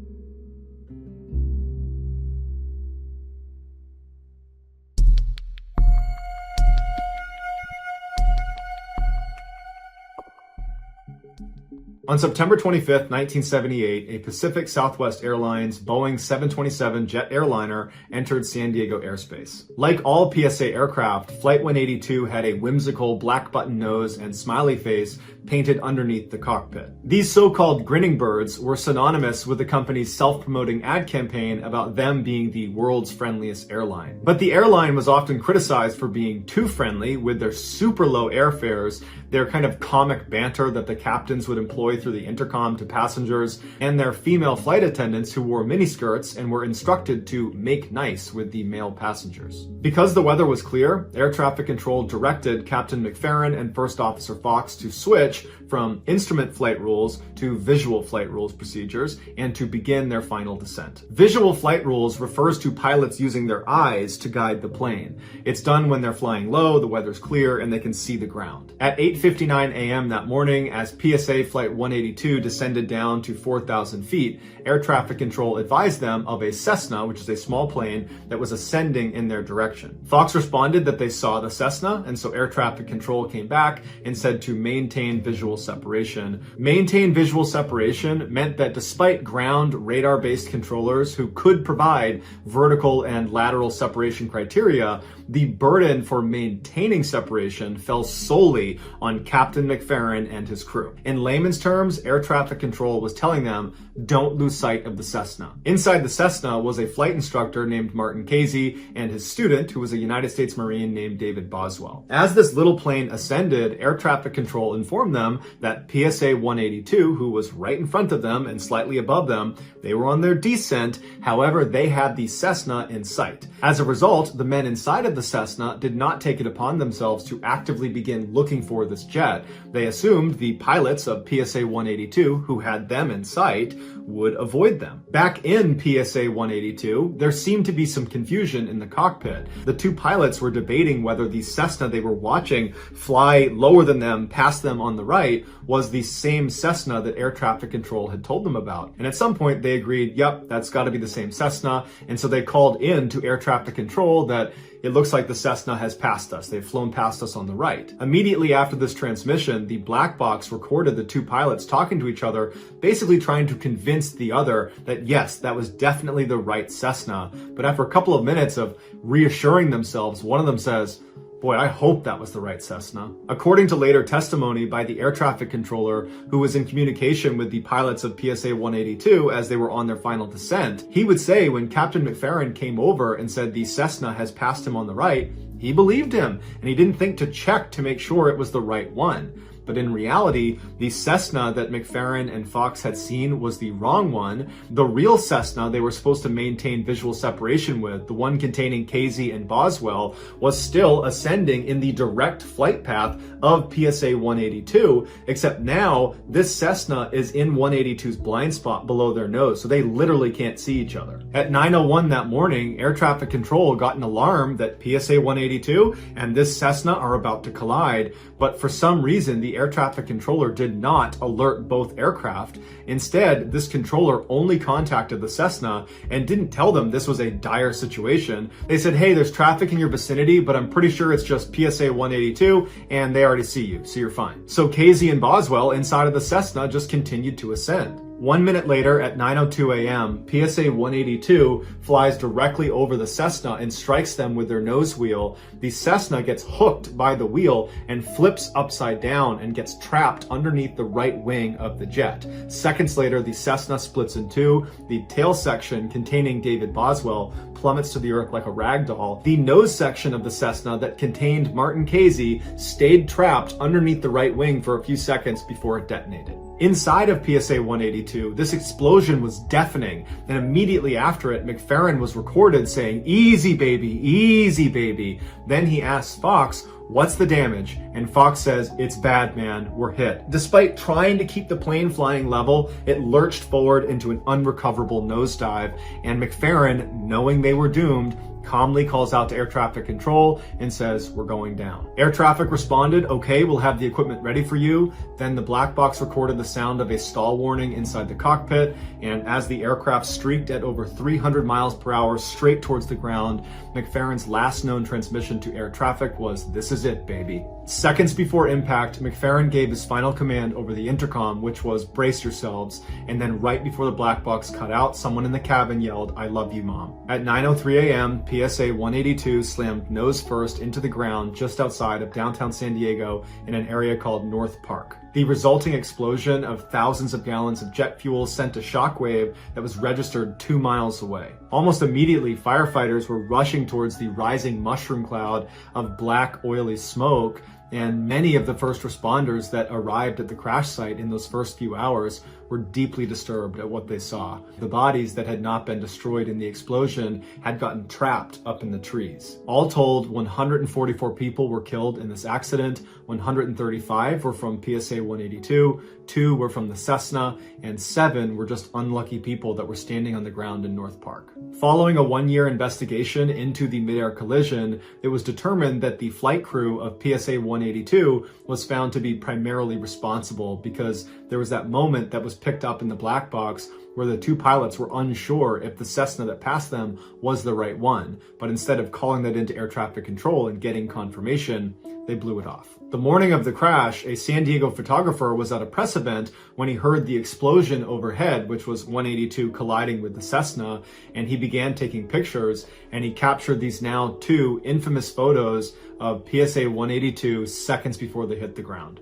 On September 25th, 1978, a Pacific Southwest Airlines Boeing 727 jet airliner entered San Diego airspace. Like all PSA aircraft, Flight 182 had a whimsical black button nose and smiley face painted underneath the cockpit. These so-called grinning birds were synonymous with the company's self-promoting ad campaign about them being the world's friendliest airline. But the airline was often criticized for being too friendly with their super low airfares, their kind of comic banter that the captains would employ through the intercom to passengers, and their female flight attendants who wore miniskirts and were instructed to make nice with the male passengers. Because the weather was clear, air traffic control directed Captain McFerrin and First Officer Fox to switch from instrument flight rules to visual flight rules procedures and to begin their final descent. Visual flight rules refers to pilots using their eyes to guide the plane. It's done when they're flying low, the weather's clear, and they can see the ground. At 8:59 a.m. that morning, as PSA Flight 182 descended down to 4,000 feet, air traffic control advised them of a Cessna, which is a small plane, that was ascending in their direction. Fox responded that they saw the Cessna, and so air traffic control came back and said to maintain visual separation. Maintain visual separation meant that despite ground radar-based controllers who could provide vertical and lateral separation criteria, the burden for maintaining separation fell solely on Captain McFerrin and his crew. In layman's terms, air traffic control was telling them, don't lose sight of the Cessna. Inside the Cessna was a flight instructor named Martin Casey and his student, who was a United States Marine named David Boswell. As this little plane ascended, air traffic control informed them that PSA 182, who was right in front of them and slightly above them, they were on their descent. However, they had the Cessna in sight. As a result, the men inside of the Cessna did not take it upon themselves to actively begin looking for this jet. They assumed the pilots of PSA 182, who had them in sight, would avoid them. Back in PSA 182, there seemed to be some confusion in the cockpit. The two pilots were debating whether the Cessna they were watching fly lower than them, past them on the right, was the same Cessna that air traffic control had told them about. And at some point they agreed, yep, that's got to be the same Cessna. And so they called in to air traffic control that it looks like the Cessna has passed us. They've flown past us on the right. Immediately after this transmission, the black box recorded the two pilots talking to each other, basically trying to convince the other that yes, that was definitely the right Cessna. But after a couple of minutes of reassuring themselves, one of them says, boy, I hope that was the right Cessna. According to later testimony by the air traffic controller who was in communication with the pilots of PSA 182 as they were on their final descent, he would say when Captain McFerrin came over and said the Cessna has passed him on the right, he believed him and he didn't think to check to make sure it was the right one. But in reality, the Cessna that McFerrin and Fox had seen was the wrong one. The real Cessna they were supposed to maintain visual separation with, the one containing Casey and Boswell, was still ascending in the direct flight path of PSA 182, except now this Cessna is in 182's blind spot below their nose, so they literally can't see each other. At 9:01 that morning, air traffic control got an alarm that PSA 182 and this Cessna are about to collide, but for some reason the air traffic controller did not alert both aircraft. Instead, this controller only contacted the Cessna and didn't tell them this was a dire situation. They said, hey, there's traffic in your vicinity, but I'm pretty sure it's just PSA 182 and they already see you, so you're fine. So Casey and Boswell inside of the Cessna just continued to ascend. 1 minute later, at 9:02 a.m., PSA 182 flies directly over the Cessna and strikes them with their nose wheel. The Cessna gets hooked by the wheel and flips upside down and gets trapped underneath the right wing of the jet. Seconds later, the Cessna splits in two. The tail section containing David Boswell plummets to the earth like a rag doll. The nose section of the Cessna that contained Martin Casey stayed trapped underneath the right wing for a few seconds before it detonated. Inside of PSA 182, this explosion was deafening, and immediately after it, McFerrin was recorded saying, easy baby, easy baby. Then he asked Fox, "What's the damage?" And Fox says, "It's bad, man, we're hit." Despite trying to keep the plane flying level, it lurched forward into an unrecoverable nosedive, and McFerrin, knowing they were doomed, calmly calls out to air traffic control and says, "We're going down." Air traffic responded, "Okay, we'll have the equipment ready for you." Then the black box recorded the sound of a stall warning inside the cockpit, and as the aircraft streaked at over 300 miles per hour straight towards the ground, McFerrin's last known transmission to air traffic was, "This is it, baby." Seconds before impact, McFerrin gave his final command over the intercom, which was, "Brace yourselves." And then right before the black box cut out, someone in the cabin yelled, "I love you, Mom." At 9:03 a.m., PSA 182 slammed nose first into the ground just outside of downtown San Diego in an area called North Park. The resulting explosion of thousands of gallons of jet fuel sent a shockwave that was registered 2 miles away. Almost immediately, firefighters were rushing towards the rising mushroom cloud of black, oily smoke, and many of the first responders that arrived at the crash site in those first few hours were deeply disturbed at what they saw. The bodies that had not been destroyed in the explosion had gotten trapped up in the trees. All told, 144 people were killed in this accident. 135 were from PSA 182, 2 were from the Cessna, and 7 were just unlucky people that were standing on the ground in North Park. Following a 1-year investigation into the mid-air collision, it was determined that the flight crew of PSA 182 was found to be primarily responsible because there was that moment that was picked up in the black box where the 2 pilots were unsure if the Cessna that passed them was the right one, but instead of calling that into air traffic control and getting confirmation, they blew it off. The morning of the crash, a San Diego photographer was at a press event when he heard the explosion overhead, which was 182 colliding with the Cessna, and he began taking pictures, and he captured these now 2 infamous photos of PSA 182 seconds before they hit the ground.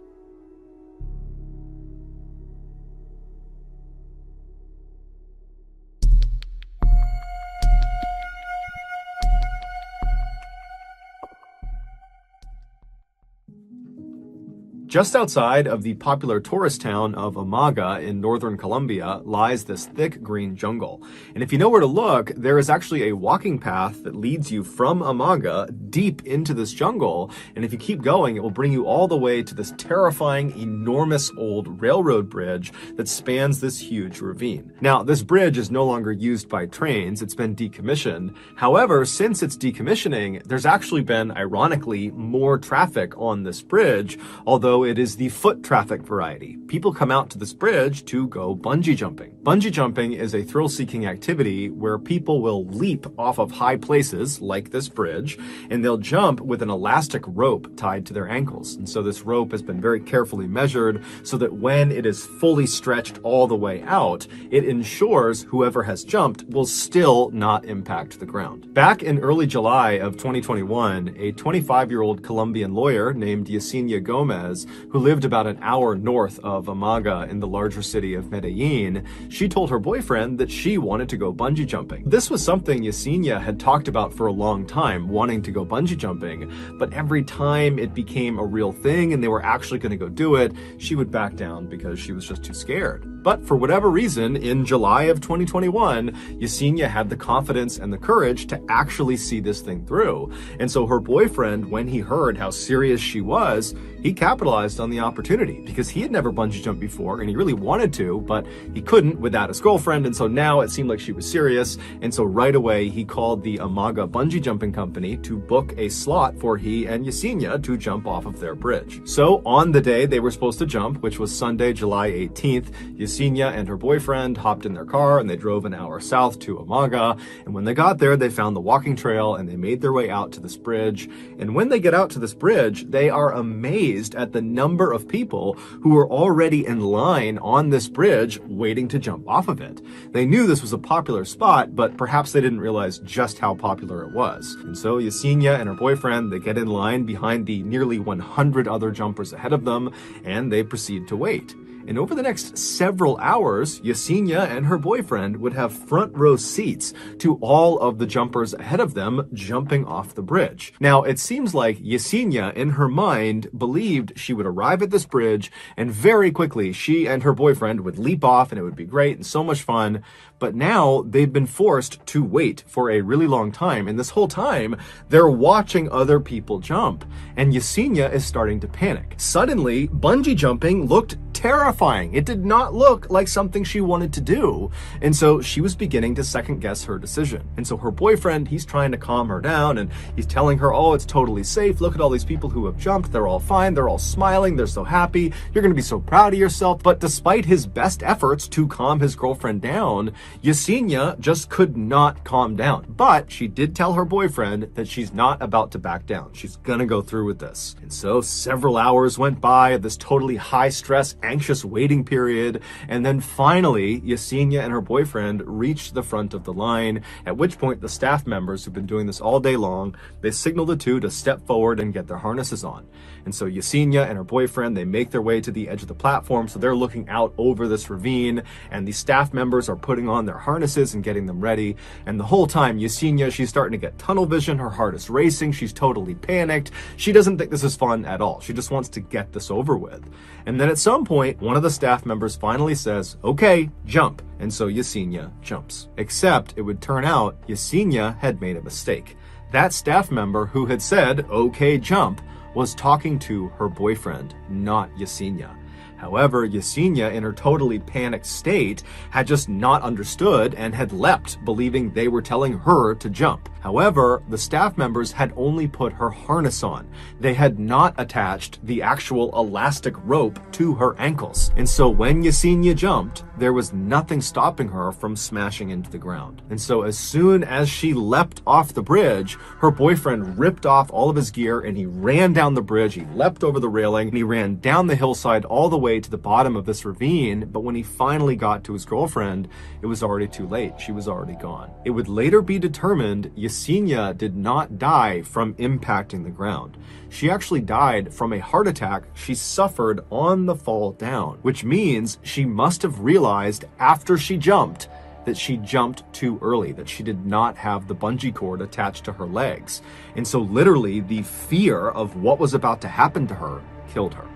Just outside of the popular tourist town of Amaga in northern Colombia lies this thick green jungle. And if you know where to look, there is actually a walking path that leads you from Amaga deep into this jungle. And if you keep going, it will bring you all the way to this terrifying, enormous old railroad bridge that spans this huge ravine. Now, this bridge is no longer used by trains. It's been decommissioned. However, since its decommissioning, there's actually been, ironically, more traffic on this bridge, although it is the foot traffic variety. People come out to this bridge to go bungee jumping. Bungee jumping is a thrill-seeking activity where people will leap off of high places, like this bridge, and they'll jump with an elastic rope tied to their ankles. And so this rope has been very carefully measured so that when it is fully stretched all the way out, it ensures whoever has jumped will still not impact the ground. Back in early July of 2021, a 25-year-old Colombian lawyer named Yesenia Gomez, who lived about an hour north of Amaga in the larger city of Medellin, she told her boyfriend that she wanted to go bungee jumping. This was something Yesenia had talked about for a long time, wanting to go bungee jumping, but every time it became a real thing and they were actually going to go do it, she would back down because she was just too scared. But for whatever reason, in July of 2021, Yesenia had the confidence and the courage to actually see this thing through. And so her boyfriend, when he heard how serious she was, he capitalized on the opportunity because he had never bungee jumped before and he really wanted to, but he couldn't without his girlfriend. And so now it seemed like she was serious. And so right away, he called the Amaga bungee jumping company to book a slot for he and Yesenia to jump off of their bridge. So on the day they were supposed to jump, which was Sunday, July 18th, Yesenia and her boyfriend hopped in their car and they drove an hour south to Amaga. And when they got there, they found the walking trail and they made their way out to this bridge. And when they get out to this bridge, they are amazed at the number of people who were already in line on this bridge waiting to jump off of it. They knew this was a popular spot, but perhaps they didn't realize just how popular it was. And so Yesenia and her boyfriend, they get in line behind the nearly 100 other jumpers ahead of them, and they proceed to wait. And over the next several hours, Yesenia and her boyfriend would have front row seats to all of the jumpers ahead of them jumping off the bridge. Now, it seems like Yesenia, in her mind, believed she would arrive at this bridge and very quickly she and her boyfriend would leap off and it would be great and so much fun. But now they've been forced to wait for a really long time. And this whole time, they're watching other people jump. And Yesenia is starting to panic. Suddenly, bungee jumping looked terrifying. It did not look like something she wanted to do. And so she was beginning to second guess her decision. And so her boyfriend, he's trying to calm her down and he's telling her, oh, it's totally safe. Look at all these people who have jumped. They're all fine. They're all smiling. They're so happy. You're going to be so proud of yourself. But despite his best efforts to calm his girlfriend down, Yesenia just could not calm down. But she did tell her boyfriend that she's not about to back down. She's going to go through with this. And so several hours went by of this totally high stress, anxious waiting period. And then finally, Yesenia and her boyfriend reached the front of the line, at which point the staff members who've been doing this all day long, they signal the two to step forward and get their harnesses on. And so Yesenia and her boyfriend, they make their way to the edge of the platform. So they're looking out over this ravine and the staff members are putting on their harnesses and getting them ready. And the whole time, Yesenia, she's starting to get tunnel vision. Her heart is racing. She's totally panicked. She doesn't think this is fun at all. She just wants to get this over with. And then at some point, one of the staff members finally says, okay, jump. And so Yesenia jumps. Except it would turn out Yesenia had made a mistake. That staff member who had said, okay, jump, was talking to her boyfriend, not Yesenia. However, Yesenia, in her totally panicked state, had just not understood and had leapt, believing they were telling her to jump. However, the staff members had only put her harness on. They had not attached the actual elastic rope to her ankles. And so when Yesenia jumped, there was nothing stopping her from smashing into the ground. And so as soon as she leapt off the bridge, her boyfriend ripped off all of his gear and he ran down the bridge. He leapt over the railing and he ran down the hillside all the way to the bottom of this ravine. But when he finally got to his girlfriend, it was already too late. She was already gone. It would later be determined Yesenia did not die from impacting the ground. She actually died from a heart attack she suffered on the fall down, which means she must have realized after she jumped that she jumped too early, that she did not have the bungee cord attached to her legs. And so literally the fear of what was about to happen to her killed her.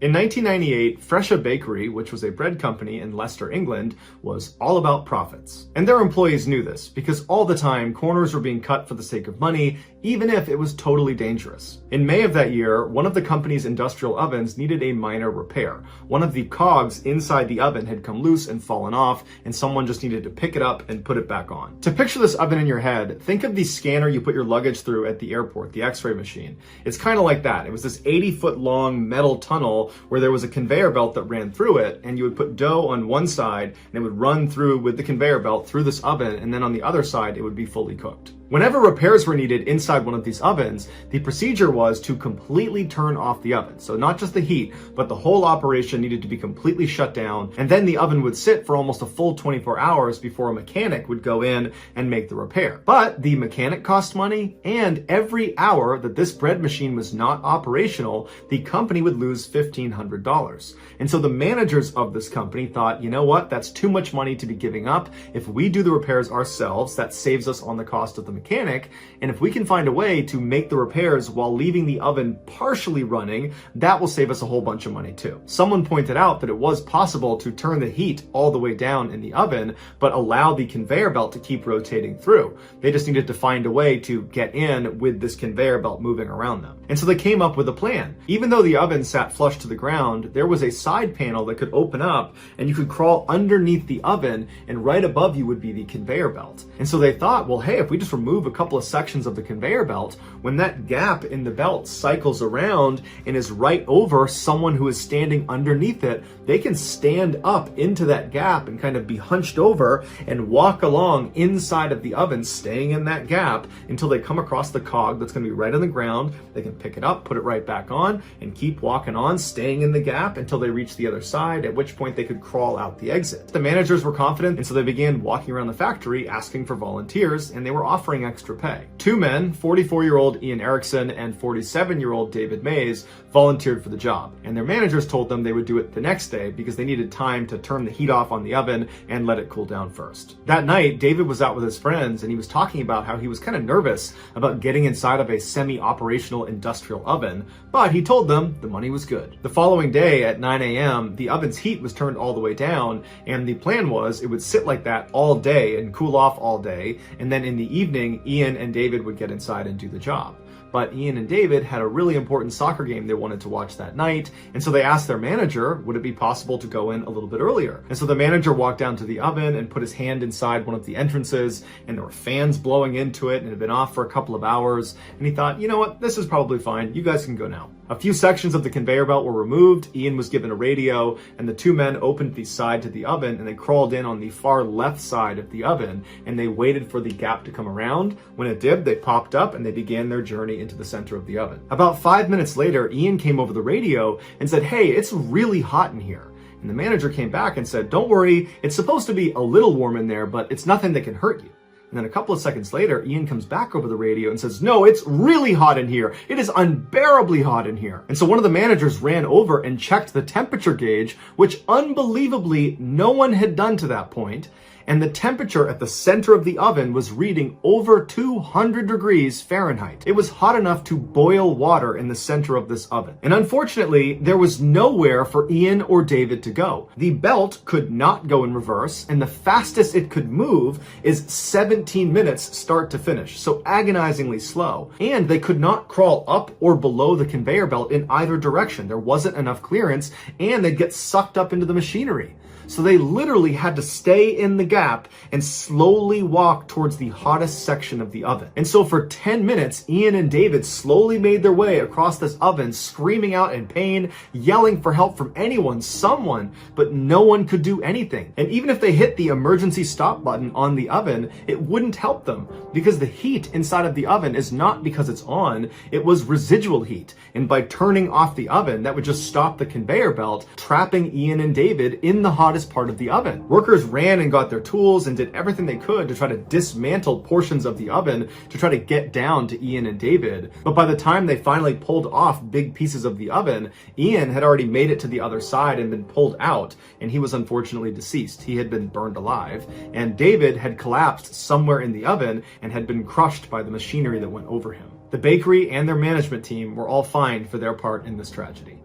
In 1998, Fresha Bakery, which was a bread company in Leicester, England, was all about profits. And their employees knew this because all the time corners were being cut for the sake of money, even if it was totally dangerous. In May of that year, one of the company's industrial ovens needed a minor repair. One of the cogs inside the oven had come loose and fallen off, and someone just needed to pick it up and put it back on. To picture this oven in your head, think of the scanner you put your luggage through at the airport, the X-ray machine. It's kind of like that. It was this 80-foot long metal tunnel where there was a conveyor belt that ran through it, and you would put dough on one side and it would run through with the conveyor belt through this oven, and then on the other side it would be fully cooked. Whenever repairs were needed inside one of these ovens, the procedure was to completely turn off the oven. So not just the heat, but the whole operation needed to be completely shut down. And then the oven would sit for almost a full 24 hours before a mechanic would go in and make the repair. But the mechanic cost money, and every hour that this bread machine was not operational, the company would lose $1,500. And so the managers of this company thought, you know what, that's too much money to be giving up. If we do the repairs ourselves, that saves us on the cost of the mechanic, and if we can find a way to make the repairs while leaving the oven partially running, that will save us a whole bunch of money too. Someone pointed out that it was possible to turn the heat all the way down in the oven, but allow the conveyor belt to keep rotating through. They just needed to find a way to get in with this conveyor belt moving around them. And so they came up with a plan. Even though the oven sat flush to the ground, there was a side panel that could open up and you could crawl underneath the oven, and right above you would be the conveyor belt. And so they thought, well, hey, if we just remove a couple of sections of the conveyor belt, when that gap in the belt cycles around and is right over someone who is standing underneath it, they can stand up into that gap and kind of be hunched over and walk along inside of the oven, staying in that gap until they come across the cog that's going to be right on the ground. They can pick it up, put it right back on, and keep walking on, staying in the gap until they reached the other side, at which point they could crawl out the exit. The managers were confident, and so they began walking around the factory asking for volunteers, and they were offering extra pay. Two men, 44-year-old Ian Erickson and 47-year-old David Mays, volunteered for the job, and their managers told them they would do it the next day because they needed time to turn the heat off on the oven and let it cool down first. That night, David was out with his friends, and he was talking about how he was kind of nervous about getting inside of a semi-operational industrial oven, but he told them the money was good. The following day at 9 a.m., the oven's heat was turned all the way down, and the plan was it would sit like that all day and cool off all day, and then in the evening, Ian and David would get inside and do the job. But Ian and David had a really important soccer game they wanted to watch that night, and so they asked their manager, would it be possible to go in a little bit earlier? And so the manager walked down to the oven and put his hand inside one of the entrances, and there were fans blowing into it, and it had been off for a couple of hours, and he thought, you know what, this is probably fine, you guys can go now. A few sections of the conveyor belt were removed, Ian was given a radio, and the two men opened the side to the oven, and they crawled in on the far left side of the oven, and they waited for the gap to come around. When it did, they popped up, and they began their journey into the center of the oven. About 5 minutes later, Ian came over the radio and said, hey, it's really hot in here. And the manager came back and said, don't worry, it's supposed to be a little warm in there, but it's nothing that can hurt you. And then a couple of seconds later, Ian comes back over the radio and says, no, it's really hot in here. It is unbearably hot in here. And so one of the managers ran over and checked the temperature gauge, which unbelievably no one had done to that point. And the temperature at the center of the oven was reading over 200 degrees Fahrenheit. It was hot enough to boil water in the center of this oven. And unfortunately, there was nowhere for Ian or David to go. The belt could not go in reverse, and the fastest it could move is 17 minutes start to finish, so agonizingly slow. And they could not crawl up or below the conveyor belt in either direction. There wasn't enough clearance, and they'd get sucked up into the machinery. So they literally had to stay in the gap and slowly walk towards the hottest section of the oven. And so for 10 minutes, Ian and David slowly made their way across this oven, screaming out in pain, yelling for help from anyone, someone, but no one could do anything. And even if they hit the emergency stop button on the oven, it wouldn't help them because the heat inside of the oven is not because it's on, it was residual heat. And by turning off the oven, that would just stop the conveyor belt, trapping Ian and David in the hottest part of the oven. Workers ran and got their tools and did everything they could to try to dismantle portions of the oven to try to get down to Ian and David. But by the time they finally pulled off big pieces of the oven, Ian had already made it to the other side and been pulled out, and he was unfortunately deceased. He had been burned alive, and David had collapsed somewhere in the oven and had been crushed by the machinery that went over him. The bakery and their management team were all fined for their part in this tragedy.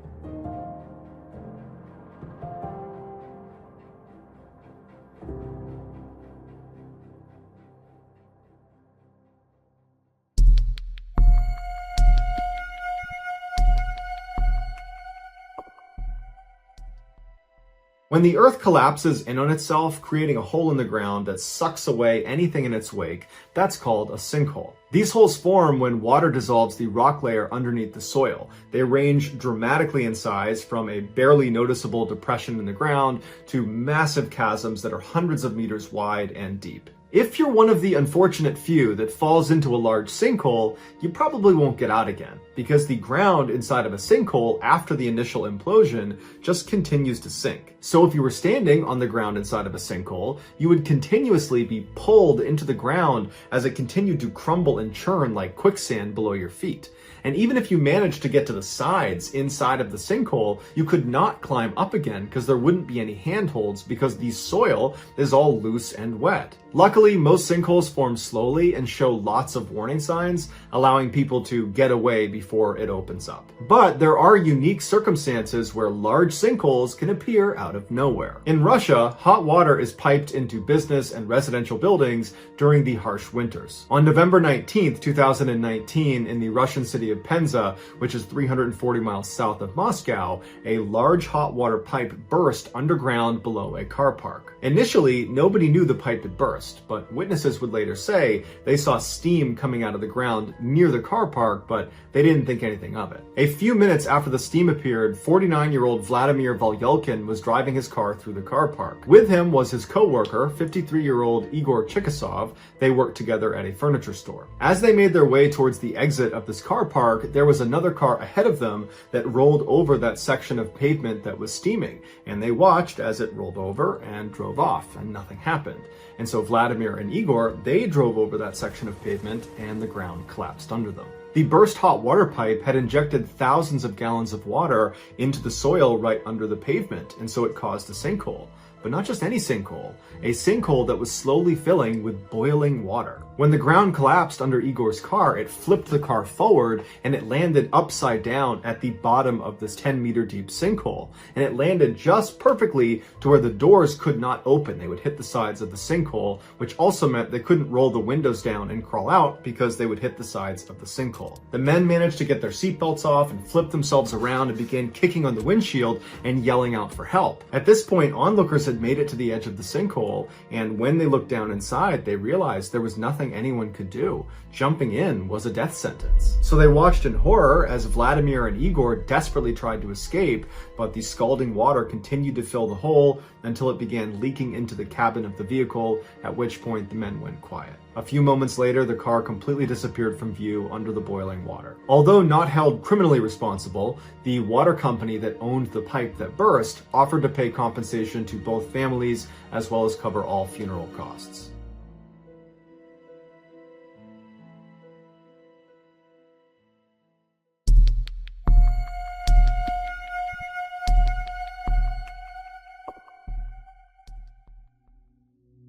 When the earth collapses in on itself, creating a hole in the ground that sucks away anything in its wake, that's called a sinkhole. These holes form when water dissolves the rock layer underneath the soil. They range dramatically in size, from a barely noticeable depression in the ground to massive chasms that are hundreds of meters wide and deep. If you're one of the unfortunate few that falls into a large sinkhole, you probably won't get out again, because the ground inside of a sinkhole after the initial implosion just continues to sink. So if you were standing on the ground inside of a sinkhole, you would continuously be pulled into the ground as it continued to crumble and churn like quicksand below your feet. And even if you managed to get to the sides inside of the sinkhole, you could not climb up again because there wouldn't be any handholds because the soil is all loose and wet. Luckily, most sinkholes form slowly and show lots of warning signs, allowing people to get away before it opens up. But there are unique circumstances where large sinkholes can appear out of nowhere. In Russia, hot water is piped into business and residential buildings during the harsh winters. On November 19th, 2019, in the Russian city of Penza, which is 340 miles south of Moscow, a large hot water pipe burst underground below a car park. Initially, nobody knew the pipe had burst, but witnesses would later say they saw steam coming out of the ground near the car park, but they didn't think anything of it. A few minutes after the steam appeared, 49-year-old Vladimir Volyulkin was driving his car through the car park. With him was his co-worker, 53-year-old Igor Chikasov. They worked together at a furniture store. As they made their way towards the exit of this car park, there was another car ahead of them that rolled over that section of pavement that was steaming, and they watched as it rolled over and drove off, and nothing happened. And so Vladimir and Igor, they drove over that section of pavement and the ground collapsed under them. The burst hot water pipe had injected thousands of gallons of water into the soil right under the pavement, and so it caused a sinkhole. But not just any sinkhole, a sinkhole that was slowly filling with boiling water. When the ground collapsed under Igor's car, it flipped the car forward and it landed upside down at the bottom of this 10-meter deep sinkhole. And it landed just perfectly to where the doors could not open. They would hit the sides of the sinkhole, which also meant they couldn't roll the windows down and crawl out because they would hit the sides of the sinkhole. The men managed to get their seatbelts off and flip themselves around and began kicking on the windshield and yelling out for help. At this point, onlookers had made it to the edge of the sinkhole, and when they looked down inside, they realized there was nothing anyone could do. Jumping in was a death sentence. So they watched in horror as Vladimir and Igor desperately tried to escape, but the scalding water continued to fill the hole until it began leaking into the cabin of the vehicle, at which point the men went quiet. A few moments later, the car completely disappeared from view under the boiling water. Although not held criminally responsible, the water company that owned the pipe that burst offered to pay compensation to both families as well as cover all funeral costs.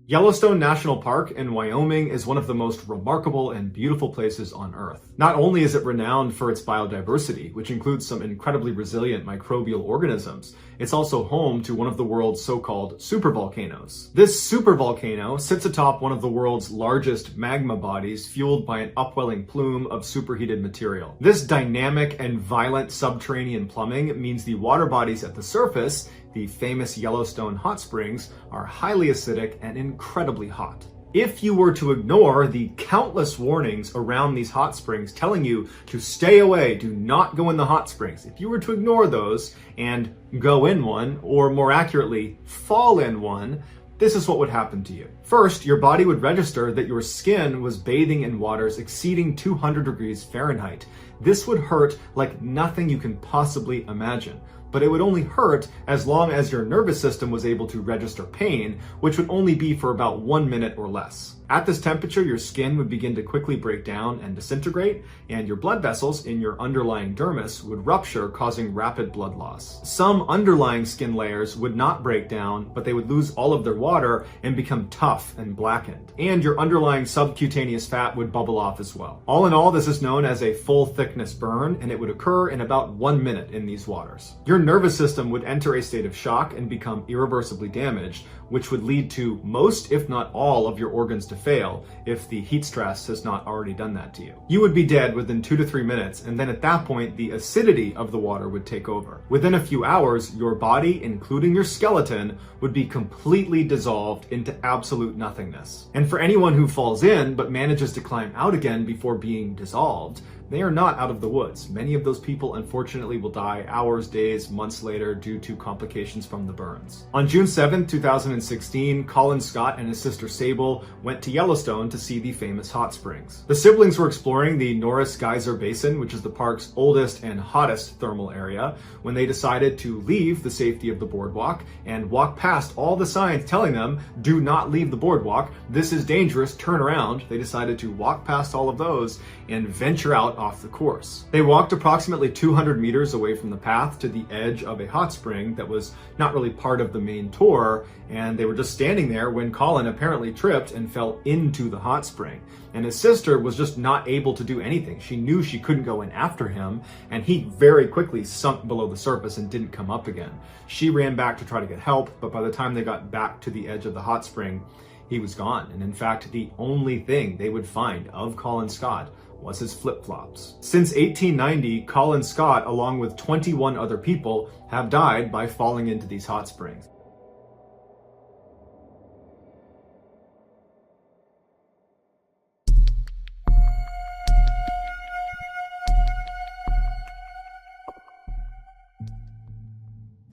Yellowstone National Park in Wyoming is one of the most remarkable and beautiful places on Earth. Not only is it renowned for its biodiversity, which includes some incredibly resilient microbial organisms, it's also home to one of the world's so-called supervolcanoes. This supervolcano sits atop one of the world's largest magma bodies fueled by an upwelling plume of superheated material. This dynamic and violent subterranean plumbing means the water bodies at the surface, the famous Yellowstone hot springs, are highly acidic and incredibly hot. If you were to ignore the countless warnings around these hot springs telling you to stay away, do not go in the hot springs, if you were to ignore those and go in one, or more accurately, fall in one, this is what would happen to you. First, your body would register that your skin was bathing in waters exceeding 200 degrees Fahrenheit. This would hurt like nothing you can possibly imagine. But it would only hurt as long as your nervous system was able to register pain, which would only be for about 1 minute or less. At this temperature, your skin would begin to quickly break down and disintegrate, and your blood vessels in your underlying dermis would rupture, causing rapid blood loss. Some underlying skin layers would not break down, but they would lose all of their water and become tough and blackened. And your underlying subcutaneous fat would bubble off as well. All in all, this is known as a full thickness burn, and it would occur in about 1 minute in these waters. Your nervous system would enter a state of shock and become irreversibly damaged, which would lead to most, if not all, of your organs to fail if the heat stress has not already done that to you. You would be dead within 2 to 3 minutes, and then at that point, the acidity of the water would take over. Within a few hours, your body, including your skeleton, would be completely dissolved into absolute nothingness. And for anyone who falls in but manages to climb out again before being dissolved, they are not out of the woods. Many of those people, unfortunately, will die hours, days, months later due to complications from the burns. On June 7, 2016, Colin Scott and his sister Sable went to Yellowstone to see the famous hot springs. The siblings were exploring the Norris Geyser Basin, which is the park's oldest and hottest thermal area, when they decided to leave the safety of the boardwalk and walk past all the signs telling them, do not leave the boardwalk, this is dangerous, turn around. They decided to walk past all of those and venture out off the course. They walked approximately 200 meters away from the path to the edge of a hot spring that was not really part of the main tour, and they were just standing there when Colin apparently tripped and fell into the hot spring. And his sister was just not able to do anything. She knew she couldn't go in after him, and he very quickly sunk below the surface and didn't come up again. She ran back to try to get help, but by the time they got back to the edge of the hot spring, he was gone. And in fact, the only thing they would find of Colin Scott was his flip-flops. Since 1890, Colin Scott, along with 21 other people, have died by falling into these hot springs.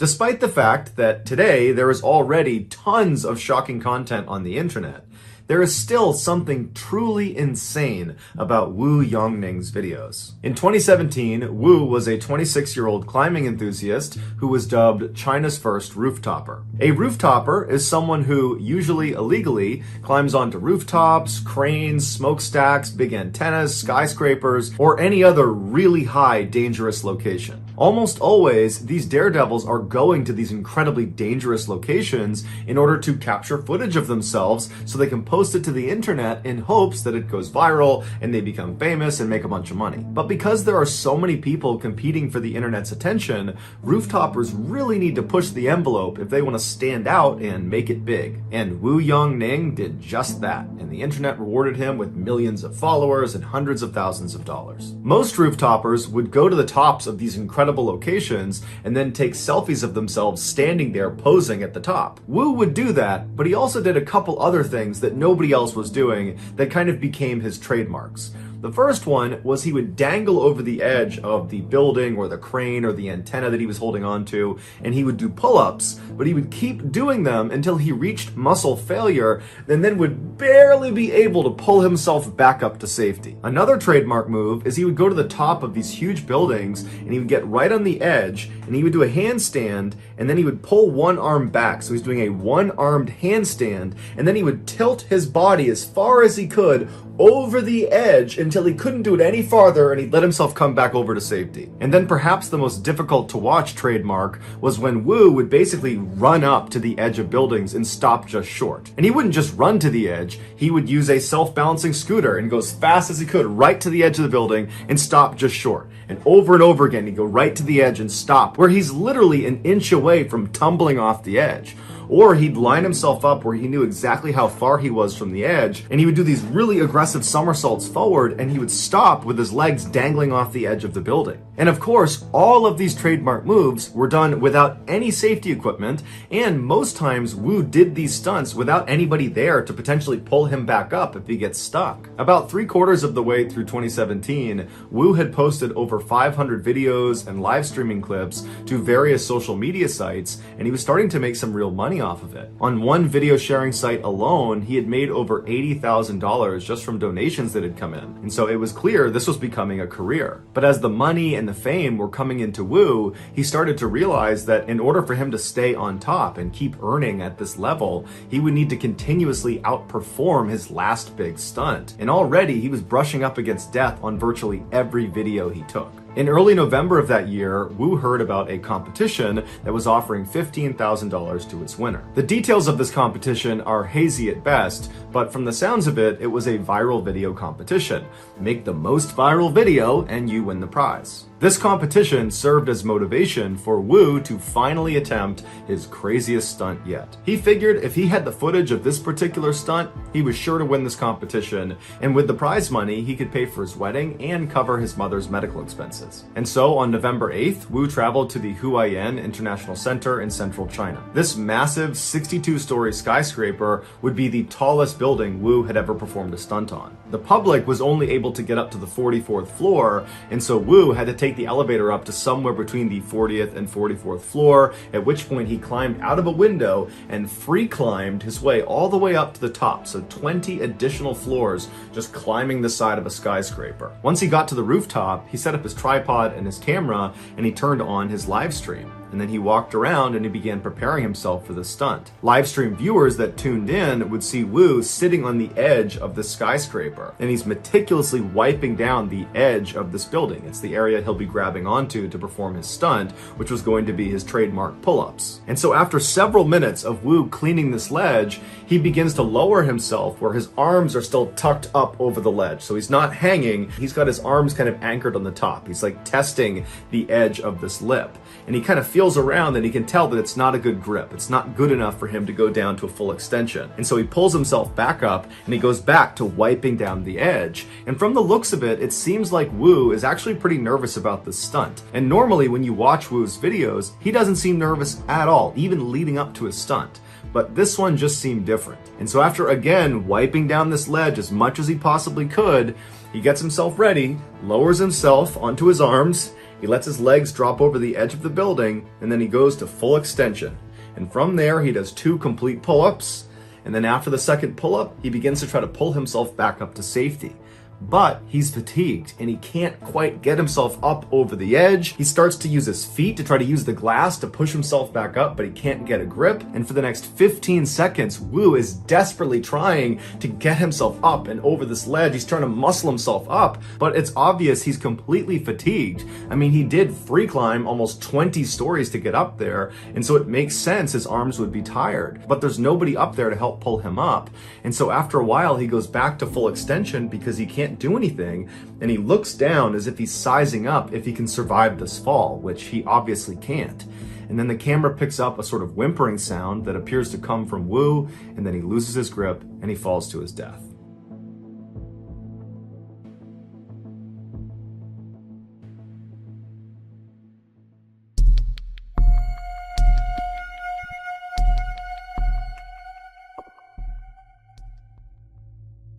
Despite the fact that today there is already tons of shocking content on the internet, there is still something truly insane about Wu Yongning's videos. In 2017, Wu was a 26-year-old climbing enthusiast who was dubbed China's first rooftopper. A rooftopper is someone who, usually illegally, climbs onto rooftops, cranes, smokestacks, big antennas, skyscrapers, or any other really high, dangerous location. Almost always, these daredevils are going to these incredibly dangerous locations in order to capture footage of themselves so they can post it to the internet in hopes that it goes viral and they become famous and make a bunch of money. But because there are so many people competing for the internet's attention, rooftoppers really need to push the envelope if they want to stand out and make it big. And Wu Yongning did just that, and the internet rewarded him with millions of followers and hundreds of thousands of dollars. Most rooftoppers would go to the tops of these incredible locations and then take selfies of themselves standing there posing at the top. Wu would do that, but he also did a couple other things that nobody else was doing that kind of became his trademarks. The first one was he would dangle over the edge of the building or the crane or the antenna that he was holding onto, and he would do pull-ups, but he would keep doing them until he reached muscle failure and then would barely be able to pull himself back up to safety. Another trademark move is he would go to the top of these huge buildings and he would get right on the edge and he would do a handstand and then he would pull one arm back. So he's doing a one-armed handstand and then he would tilt his body as far as he could over the edge until he couldn't do it any farther and he'd let himself come back over to safety. And then perhaps the most difficult to watch trademark was when Wu would basically run up to the edge of buildings and stop just short. And he wouldn't just run to the edge, he would use a self-balancing scooter and go as fast as he could right to the edge of the building and stop just short. And over again, he'd go right to the edge and stop, where he's literally an inch away from tumbling off the edge. Or he'd line himself up where he knew exactly how far he was from the edge, and he would do these really aggressive somersaults forward, and he would stop with his legs dangling off the edge of the building. And of course, all of these trademark moves were done without any safety equipment, and most times Wu did these stunts without anybody there to potentially pull him back up if he gets stuck. About 3/4 of the way through 2017, Wu had posted over 500 videos and live streaming clips to various social media sites, and he was starting to make some real money off of it. On one video sharing site alone, he had made over $80,000 just from donations that had come in. And so it was clear this was becoming a career. But as the money and the fame were coming into Wu, he started to realize that in order for him to stay on top and keep earning at this level, he would need to continuously outperform his last big stunt. And already he was brushing up against death on virtually every video he took. In early November of that year, Wu heard about a competition that was offering $15,000 to its winner. The details of this competition are hazy at best, but from the sounds of it, it was a viral video competition. Make the most viral video and you win the prize. This competition served as motivation for Wu to finally attempt his craziest stunt yet. He figured if he had the footage of this particular stunt, he was sure to win this competition, and with the prize money, he could pay for his wedding and cover his mother's medical expenses. And so on November 8th, Wu traveled to the Huaiyan International Center in central China. This massive 62-story skyscraper would be the tallest building Wu had ever performed a stunt on. The public was only able to get up to the 44th floor, and so Wu had to take the elevator up to somewhere between the 40th and 44th floor, at which point he climbed out of a window and free climbed his way all the way up to the top, so 20 additional floors just climbing the side of a skyscraper. Once he got to the rooftop, he set up his tripod and his camera, and he turned on his live stream. And then he walked around and he began preparing himself for the stunt. Live stream viewers that tuned in would see Wu sitting on the edge of the skyscraper, and he's meticulously wiping down the edge of this building. It's the area he'll be grabbing onto to perform his stunt, which was going to be his trademark pull-ups. And so after several minutes of Wu cleaning this ledge, he begins to lower himself where his arms are still tucked up over the ledge. So he's not hanging, he's got his arms kind of anchored on the top. He's like testing the edge of this lip. And he kind of feels around and he can tell that it's not a good grip. It's not good enough for him to go down to a full extension. And so he pulls himself back up and he goes back to wiping down the edge. And from the looks of it, it seems like Wu is actually pretty nervous about this stunt. And normally when you watch Wu's videos, he doesn't seem nervous at all, even leading up to his stunt. But this one just seemed different. And so after again wiping down this ledge as much as he possibly could, he gets himself ready, lowers himself onto his arms, He lets his legs drop over the edge of the building, and then he goes to full extension. And from there, he does 2 complete pull-ups, and then after the second pull-up, he begins to try to pull himself back up to safety. But he's fatigued and he can't quite get himself up over the edge. He starts to use his feet to try to use the glass to push himself back up, but he can't get a grip. And for the next 15 seconds, Wu is desperately trying to get himself up and over this ledge. He's trying to muscle himself up, but it's obvious he's completely fatigued. I mean, he did free climb almost 20 stories to get up there, and so it makes sense his arms would be tired. But there's nobody up there to help pull him up. And so after a while, he goes back to full extension because he can't do anything, and he looks down as if he's sizing up if he can survive this fall, which he obviously can't. And then the camera picks up a sort of whimpering sound that appears to come from Wu, and then he loses his grip and he falls to his death.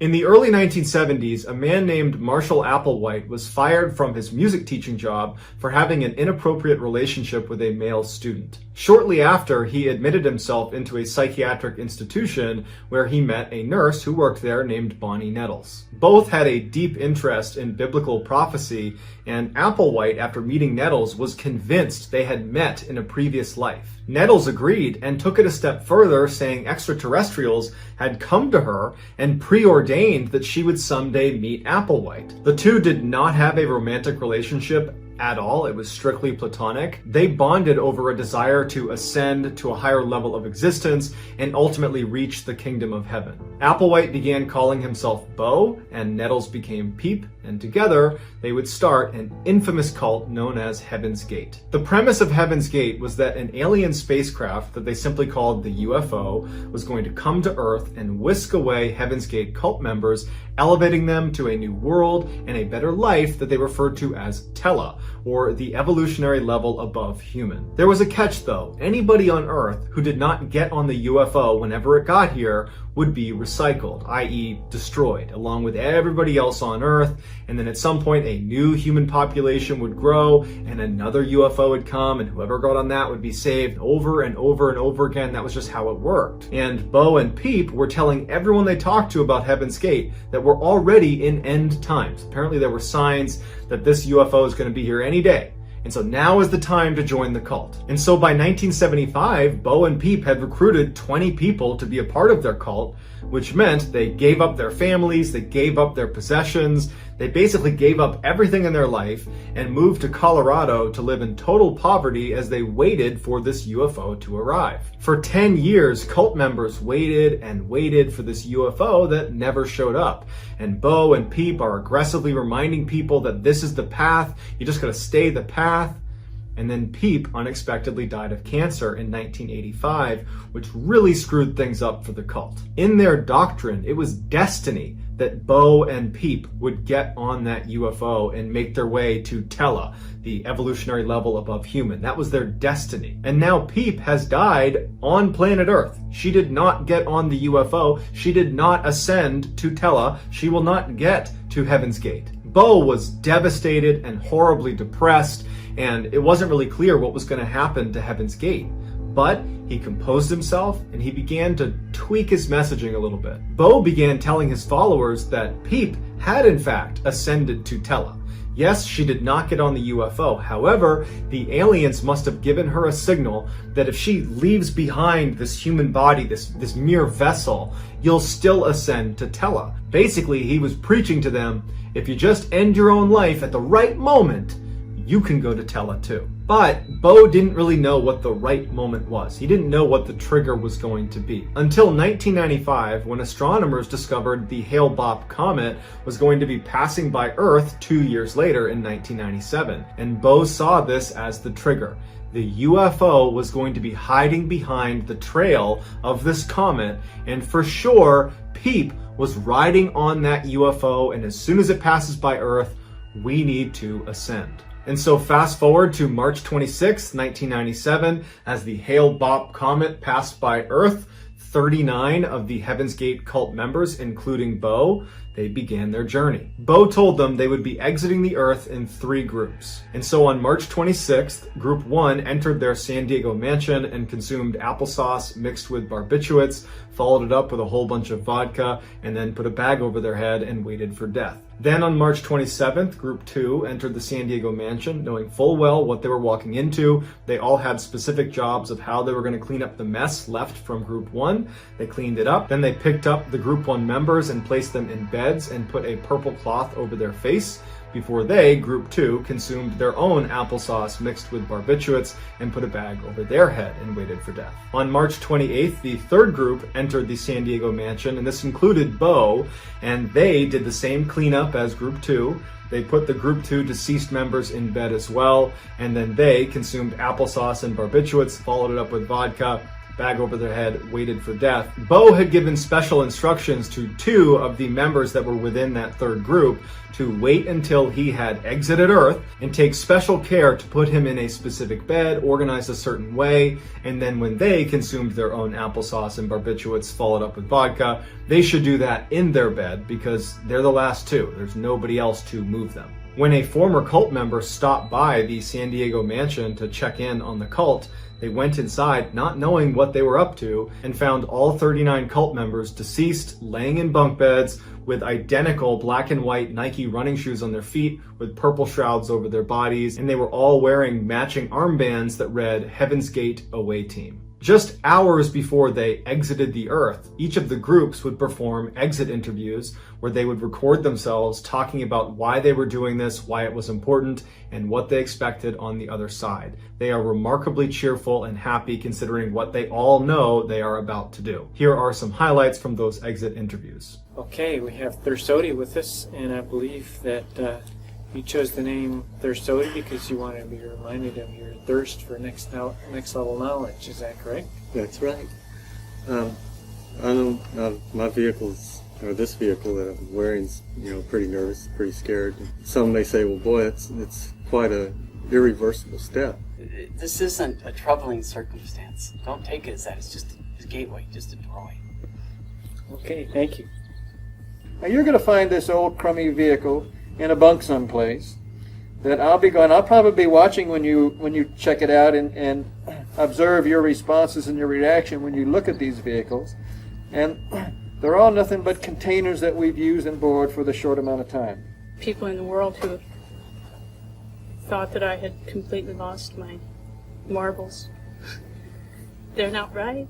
In the early 1970s, a man named Marshall Applewhite was fired from his music teaching job for having an inappropriate relationship with a male student. Shortly after, he admitted himself into a psychiatric institution where he met a nurse who worked there named Bonnie Nettles. Both had a deep interest in biblical prophecy, and Applewhite, after meeting Nettles, was convinced they had met in a previous life. Nettles agreed and took it a step further, saying extraterrestrials had come to her and preordained that she would someday meet Applewhite. The two did not have a romantic relationship at all. It was strictly platonic. They bonded over a desire to ascend to a higher level of existence and ultimately reach the kingdom of heaven. Applewhite began calling himself Bo, and Nettles became Peep, and together they would start an infamous cult known as Heaven's Gate. The premise of Heaven's Gate was that an alien spacecraft that they simply called the UFO was going to come to Earth and whisk away Heaven's Gate cult members, elevating them to a new world and a better life that they referred to as Tela, or the evolutionary level above human. There was a catch though. Anybody on Earth who did not get on the UFO whenever it got here would be recycled, i.e. destroyed, along with everybody else on Earth, and then at some point a new human population would grow and another UFO would come, and whoever got on that would be saved over and over and over again. That was just how it worked. And Bo and Peep were telling everyone they talked to about Heaven's Gate that we're already in end times. Apparently there were signs that this UFO is going to be here any day. And so now is the time to join the cult. And so by 1975, Bo and Peep had recruited 20 people to be a part of their cult, which meant they gave up their families, they gave up their possessions, they basically gave up everything in their life and moved to Colorado to live in total poverty as they waited for this UFO to arrive. For 10 years, cult members waited and waited for this UFO that never showed up. And Bo and Peep are aggressively reminding people that this is the path, you just gotta stay the path. And then Peep unexpectedly died of cancer in 1985, which really screwed things up for the cult. In their doctrine, it was destiny that Bo and Peep would get on that UFO and make their way to Tela, the evolutionary level above human. That was their destiny. And now Peep has died on planet Earth. She did not get on the UFO. She did not ascend to Tela. She will not get to Heaven's Gate. Bo was devastated and horribly depressed, and it wasn't really clear what was going to happen to Heaven's Gate. But he composed himself and he began to tweak his messaging a little bit. Bo began telling his followers that Peep had in fact ascended to Tela. Yes, she did not get on the UFO. However, the aliens must have given her a signal that if she leaves behind this human body, this mere vessel, you'll still ascend to Tela. Basically, he was preaching to them, if you just end your own life at the right moment, you can go to Tela too. But Bo didn't really know what the right moment was. He didn't know what the trigger was going to be. Until 1995, when astronomers discovered the Hale-Bopp comet was going to be passing by Earth 2 years later in 1997. And Bo saw this as the trigger. The UFO was going to be hiding behind the trail of this comet, and for sure, Peep was riding on that UFO, and as soon as it passes by Earth, we need to ascend. And so fast forward to March 26, 1997, as the Hale-Bopp comet passed by Earth, 39 of the Heaven's Gate cult members, including Bo, they began their journey. Bo told them they would be exiting the earth in 3 groups. And so on March 26th, Group 1 entered their San Diego mansion and consumed applesauce mixed with barbiturates, followed it up with a whole bunch of vodka, and then put a bag over their head and waited for death. Then on March 27th, Group 2 entered the San Diego mansion, knowing full well what they were walking into. They all had specific jobs of how they were going to clean up the mess left from Group 1. They cleaned it up. Then they picked up the Group 1 members and placed them in beds and put a purple cloth over their face before they, Group 2, consumed their own applesauce mixed with barbiturates and put a bag over their head and waited for death. On March 28th, the 3rd group entered the San Diego mansion, and this included Bo, and they did the same cleanup as Group 2. They put the Group 2 deceased members in bed as well, and then they consumed applesauce and barbiturates, followed it up with vodka, bag over their head, waited for death. Bo had given special instructions to 2 of the members that were within that 3rd group to wait until he had exited Earth and take special care to put him in a specific bed, organized a certain way, and then when they consumed their own applesauce and barbiturates followed up with vodka, they should do that in their bed because they're the last 2. There's nobody else to move them. When a former cult member stopped by the San Diego mansion to check in on the cult, they went inside not knowing what they were up to and found all 39 cult members deceased, laying in bunk beds with identical black and white Nike running shoes on their feet with purple shrouds over their bodies, and they were all wearing matching armbands that read Heaven's Gate Away Team. Just hours before they exited the earth, each of the groups would perform exit interviews where they would record themselves talking about why they were doing this, why it was important, and what they expected on the other side. They are remarkably cheerful and happy considering what they all know they are about to do. Here are some highlights from those exit interviews. Okay, we have Thursody with us, and I believe that you chose the name Thursody because you wanted to be reminded of your thirst for next level knowledge. Is that correct? That's right. I know my vehicle's, or this vehicle that I'm wearing, is, pretty nervous, pretty scared. Some may say, well, boy, it's quite a irreversible step. This isn't a troubling circumstance. Don't take it as that. It's just a gateway, just a doorway. Okay, thank you. Now you're going to find this old crummy vehicle in a bunk someplace that I'll probably be watching when you check it out and observe your responses and your reaction when you look at these vehicles. And they're all nothing but containers that we've used and borrowed for the short amount of time. People in the world who thought that I had completely lost my marbles. They're not right.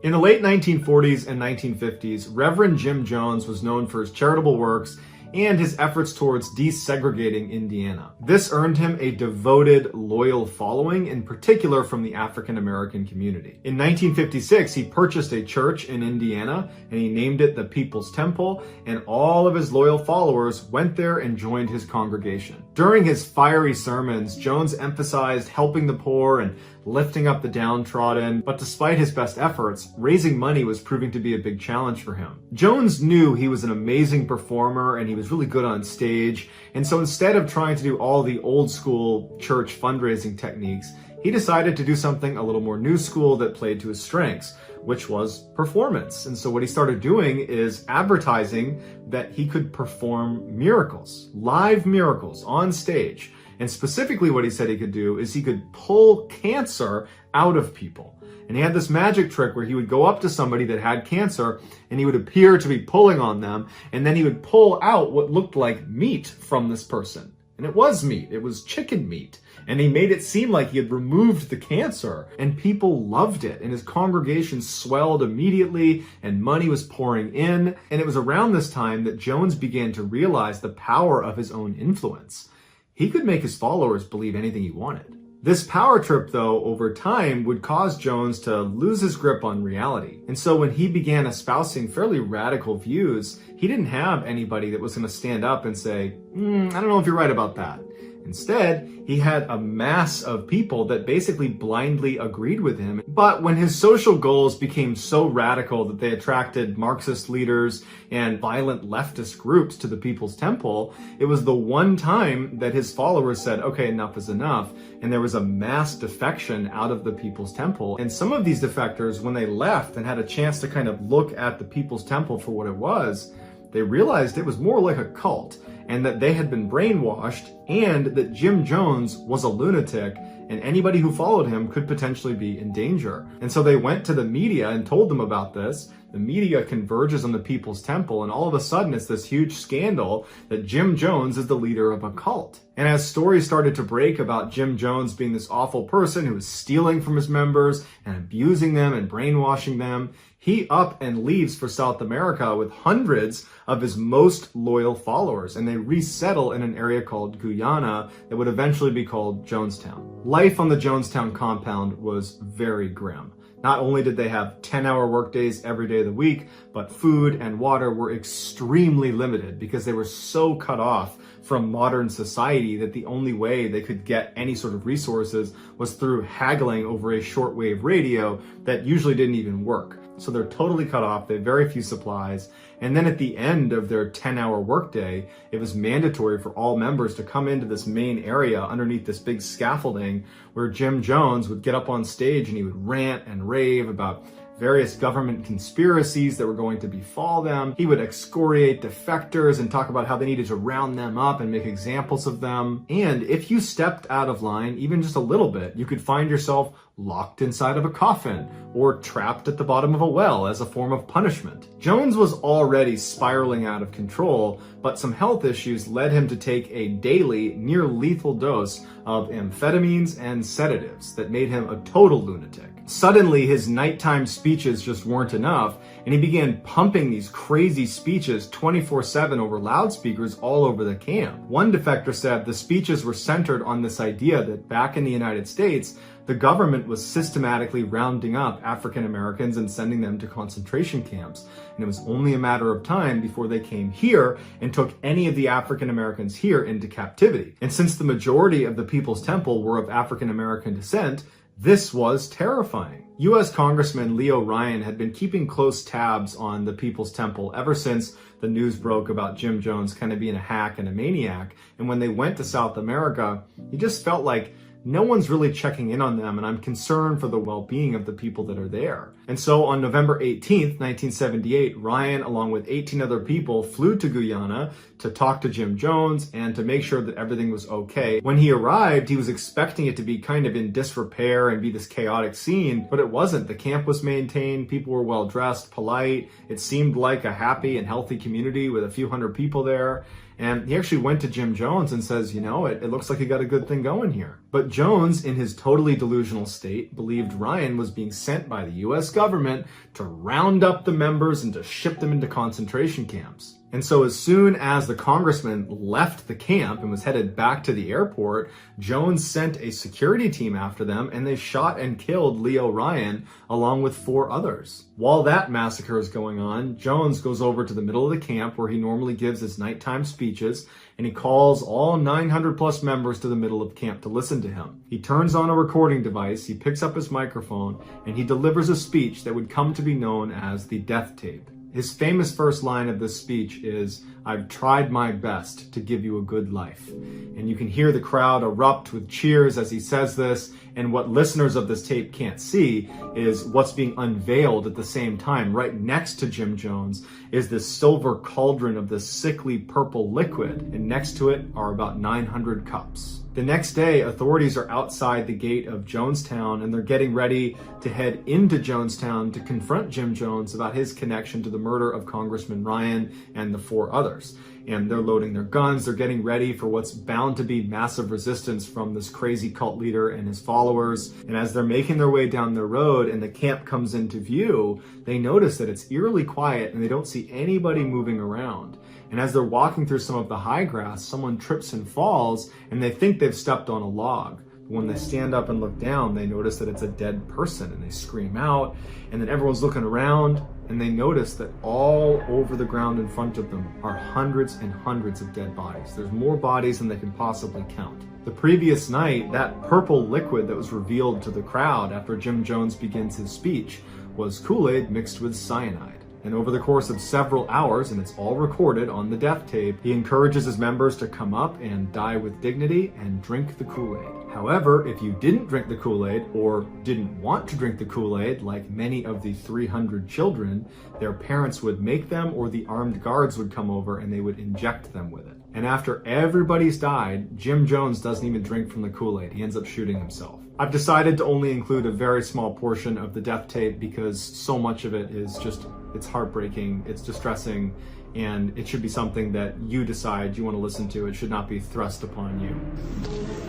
In the late 1940s and 1950s, Reverend Jim Jones was known for his charitable works and his efforts towards desegregating Indiana. This earned him a devoted, loyal following, in particular from the African American community. In 1956, he purchased a church in Indiana and he named it the People's Temple, and all of his loyal followers went there and joined his congregation. During his fiery sermons, Jones emphasized helping the poor and lifting up the downtrodden, but despite his best efforts, raising money was proving to be a big challenge for him. Jones knew he was an amazing performer and he was really good on stage, and so instead of trying to do all the old school church fundraising techniques, he decided to do something a little more new school that played to his strengths, which was performance. And so what he started doing is advertising that he could perform miracles, live miracles on stage. And specifically what he said he could do is he could pull cancer out of people. And he had this magic trick where he would go up to somebody that had cancer and he would appear to be pulling on them, and then he would pull out what looked like meat from this person. And it was meat. It was chicken meat. And he made it seem like he had removed the cancer, and people loved it, and his congregation swelled immediately and money was pouring in. And it was around this time that Jones began to realize the power of his own influence. He could make his followers believe anything he wanted. This power trip, though, over time would cause Jones to lose his grip on reality. And so when he began espousing fairly radical views, he didn't have anybody that was going to stand up and say, I don't know if you're right about that. Instead, he had a mass of people that basically blindly agreed with him. But when his social goals became so radical that they attracted Marxist leaders and violent leftist groups to the People's Temple, it was the one time that his followers said, okay, enough is enough. And there was a mass defection out of the People's Temple. And some of these defectors, when they left and had a chance to kind of look at the People's Temple for what it was, they realized it was more like a cult, and that they had been brainwashed, and that Jim Jones was a lunatic, and anybody who followed him could potentially be in danger. And so they went to the media and told them about this. The media converges on the People's Temple, and all of a sudden it's this huge scandal that Jim Jones is the leader of a cult. And as stories started to break about Jim Jones being this awful person who was stealing from his members and abusing them and brainwashing them, he up and leaves for South America with hundreds of his most loyal followers, and they resettle in an area called Guyana that would eventually be called Jonestown. Life on the Jonestown compound was very grim. Not only did they have 10-hour workdays every day of the week, but food and water were extremely limited because they were so cut off from modern society that the only way they could get any sort of resources was through haggling over a shortwave radio that usually didn't even work. So they're totally cut off, they have very few supplies, and then at the end of their 10-hour workday, it was mandatory for all members to come into this main area underneath this big scaffolding where Jim Jones would get up on stage and he would rant and rave about various government conspiracies that were going to befall them. He would excoriate defectors and talk about how they needed to round them up and make examples of them. And if you stepped out of line, even just a little bit, you could find yourself locked inside of a coffin or trapped at the bottom of a well as a form of punishment. Jones was already spiraling out of control, but some health issues led him to take a daily, near lethal dose of amphetamines and sedatives that made him a total lunatic. Suddenly, his nighttime speeches just weren't enough, and he began pumping these crazy speeches 24/7 over loudspeakers all over the camp. One defector said the speeches were centered on this idea that back in the United States, the government was systematically rounding up African Americans and sending them to concentration camps. And it was only a matter of time before they came here and took any of the African Americans here into captivity. And since the majority of the People's Temple were of African American descent, this was terrifying. U.S. Congressman Leo Ryan had been keeping close tabs on the People's Temple ever since the news broke about Jim Jones kind of being a hack and a maniac. And when they went to South America, he just felt like no one's really checking in on them, and I'm concerned for the well-being of the people that are there. And so on November 18th, 1978, Ryan, along with 18 other people, flew to Guyana to talk to Jim Jones and to make sure that everything was okay. When he arrived, he was expecting it to be kind of in disrepair and be this chaotic scene, but it wasn't. The camp was maintained, people were well-dressed, polite. It seemed like a happy and healthy community with a few hundred people there. And he actually went to Jim Jones and says, you know, it looks like you got a good thing going here. But Jones, in his totally delusional state, believed Ryan was being sent by the US government to round up the members and to ship them into concentration camps. And so as soon as the congressman left the camp and was headed back to the airport, Jones sent a security team after them, and they shot and killed Leo Ryan along with 4 others. While that massacre is going on, Jones goes over to the middle of the camp where he normally gives his nighttime speeches, and he calls all 900 plus members to the middle of camp to listen to him. He turns on a recording device, he picks up his microphone, and he delivers a speech that would come to be known as the death tape. His famous first line of this speech is, "I've tried my best to give you a good life." And you can hear the crowd erupt with cheers as he says this, and what listeners of this tape can't see is what's being unveiled at the same time. Right next to Jim Jones is this silver cauldron of this sickly purple liquid, and next to it are about 900 cups. The next day, authorities are outside the gate of Jonestown, and they're getting ready to head into Jonestown to confront Jim Jones about his connection to the murder of Congressman Ryan and the 4 others. And they're loading their guns, they're getting ready for what's bound to be massive resistance from this crazy cult leader and his followers. And as they're making their way down the road and the camp comes into view, they notice that it's eerily quiet and they don't see anybody moving around. And as they're walking through some of the high grass, someone trips and falls, and they think they've stepped on a log. But when they stand up and look down, they notice that it's a dead person, and they scream out, and then everyone's looking around, and they notice that all over the ground in front of them are hundreds and hundreds of dead bodies. There's more bodies than they can possibly count. The previous night, that purple liquid that was revealed to the crowd after Jim Jones begins his speech was Kool-Aid mixed with cyanide. And over the course of several hours, and it's all recorded on the death tape, he encourages his members to come up and die with dignity and drink the Kool-Aid. However, if you didn't drink the Kool-Aid or didn't want to drink the Kool-Aid, like many of the 300 children, their parents would make them, or the armed guards would come over and they would inject them with it. And after everybody's died, Jim Jones doesn't even drink from the Kool-Aid. He ends up shooting himself. I've decided to only include a very small portion of the death tape because so much of it is just, it's heartbreaking, it's distressing, and it should be something that you decide you want to listen to. It should not be thrust upon you.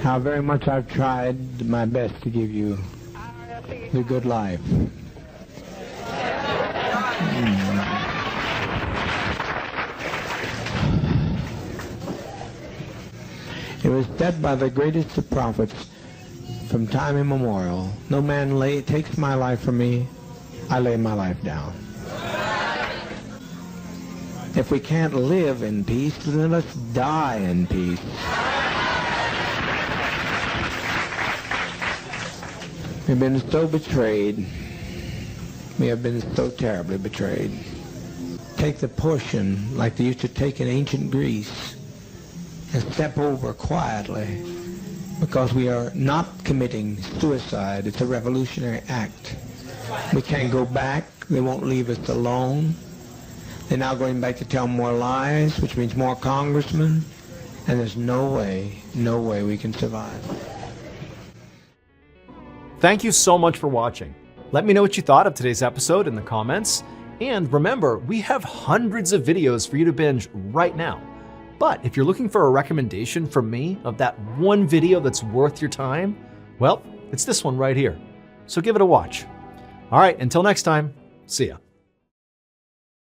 How very much I've tried my best to give you the good life. It was said by the greatest of prophets from time immemorial, no man takes my life from me, I lay my life down. If we can't live in peace, then let's die in peace. We've been so betrayed. We have been so terribly betrayed. Take the portion like they used to take in ancient Greece and step over quietly, because we are not committing suicide. It's a revolutionary act. We can't go back. They won't leave us alone. They're now going back to tell more lies, which means more congressmen, and there's no way we can survive. Thank you so much for watching. Let me know what you thought of today's episode in the comments. And remember, we have hundreds of videos for you to binge right now. But if you're looking for a recommendation from me of that one video that's worth your time, well, it's this one right here. So give it a watch. All right, until next time, see ya.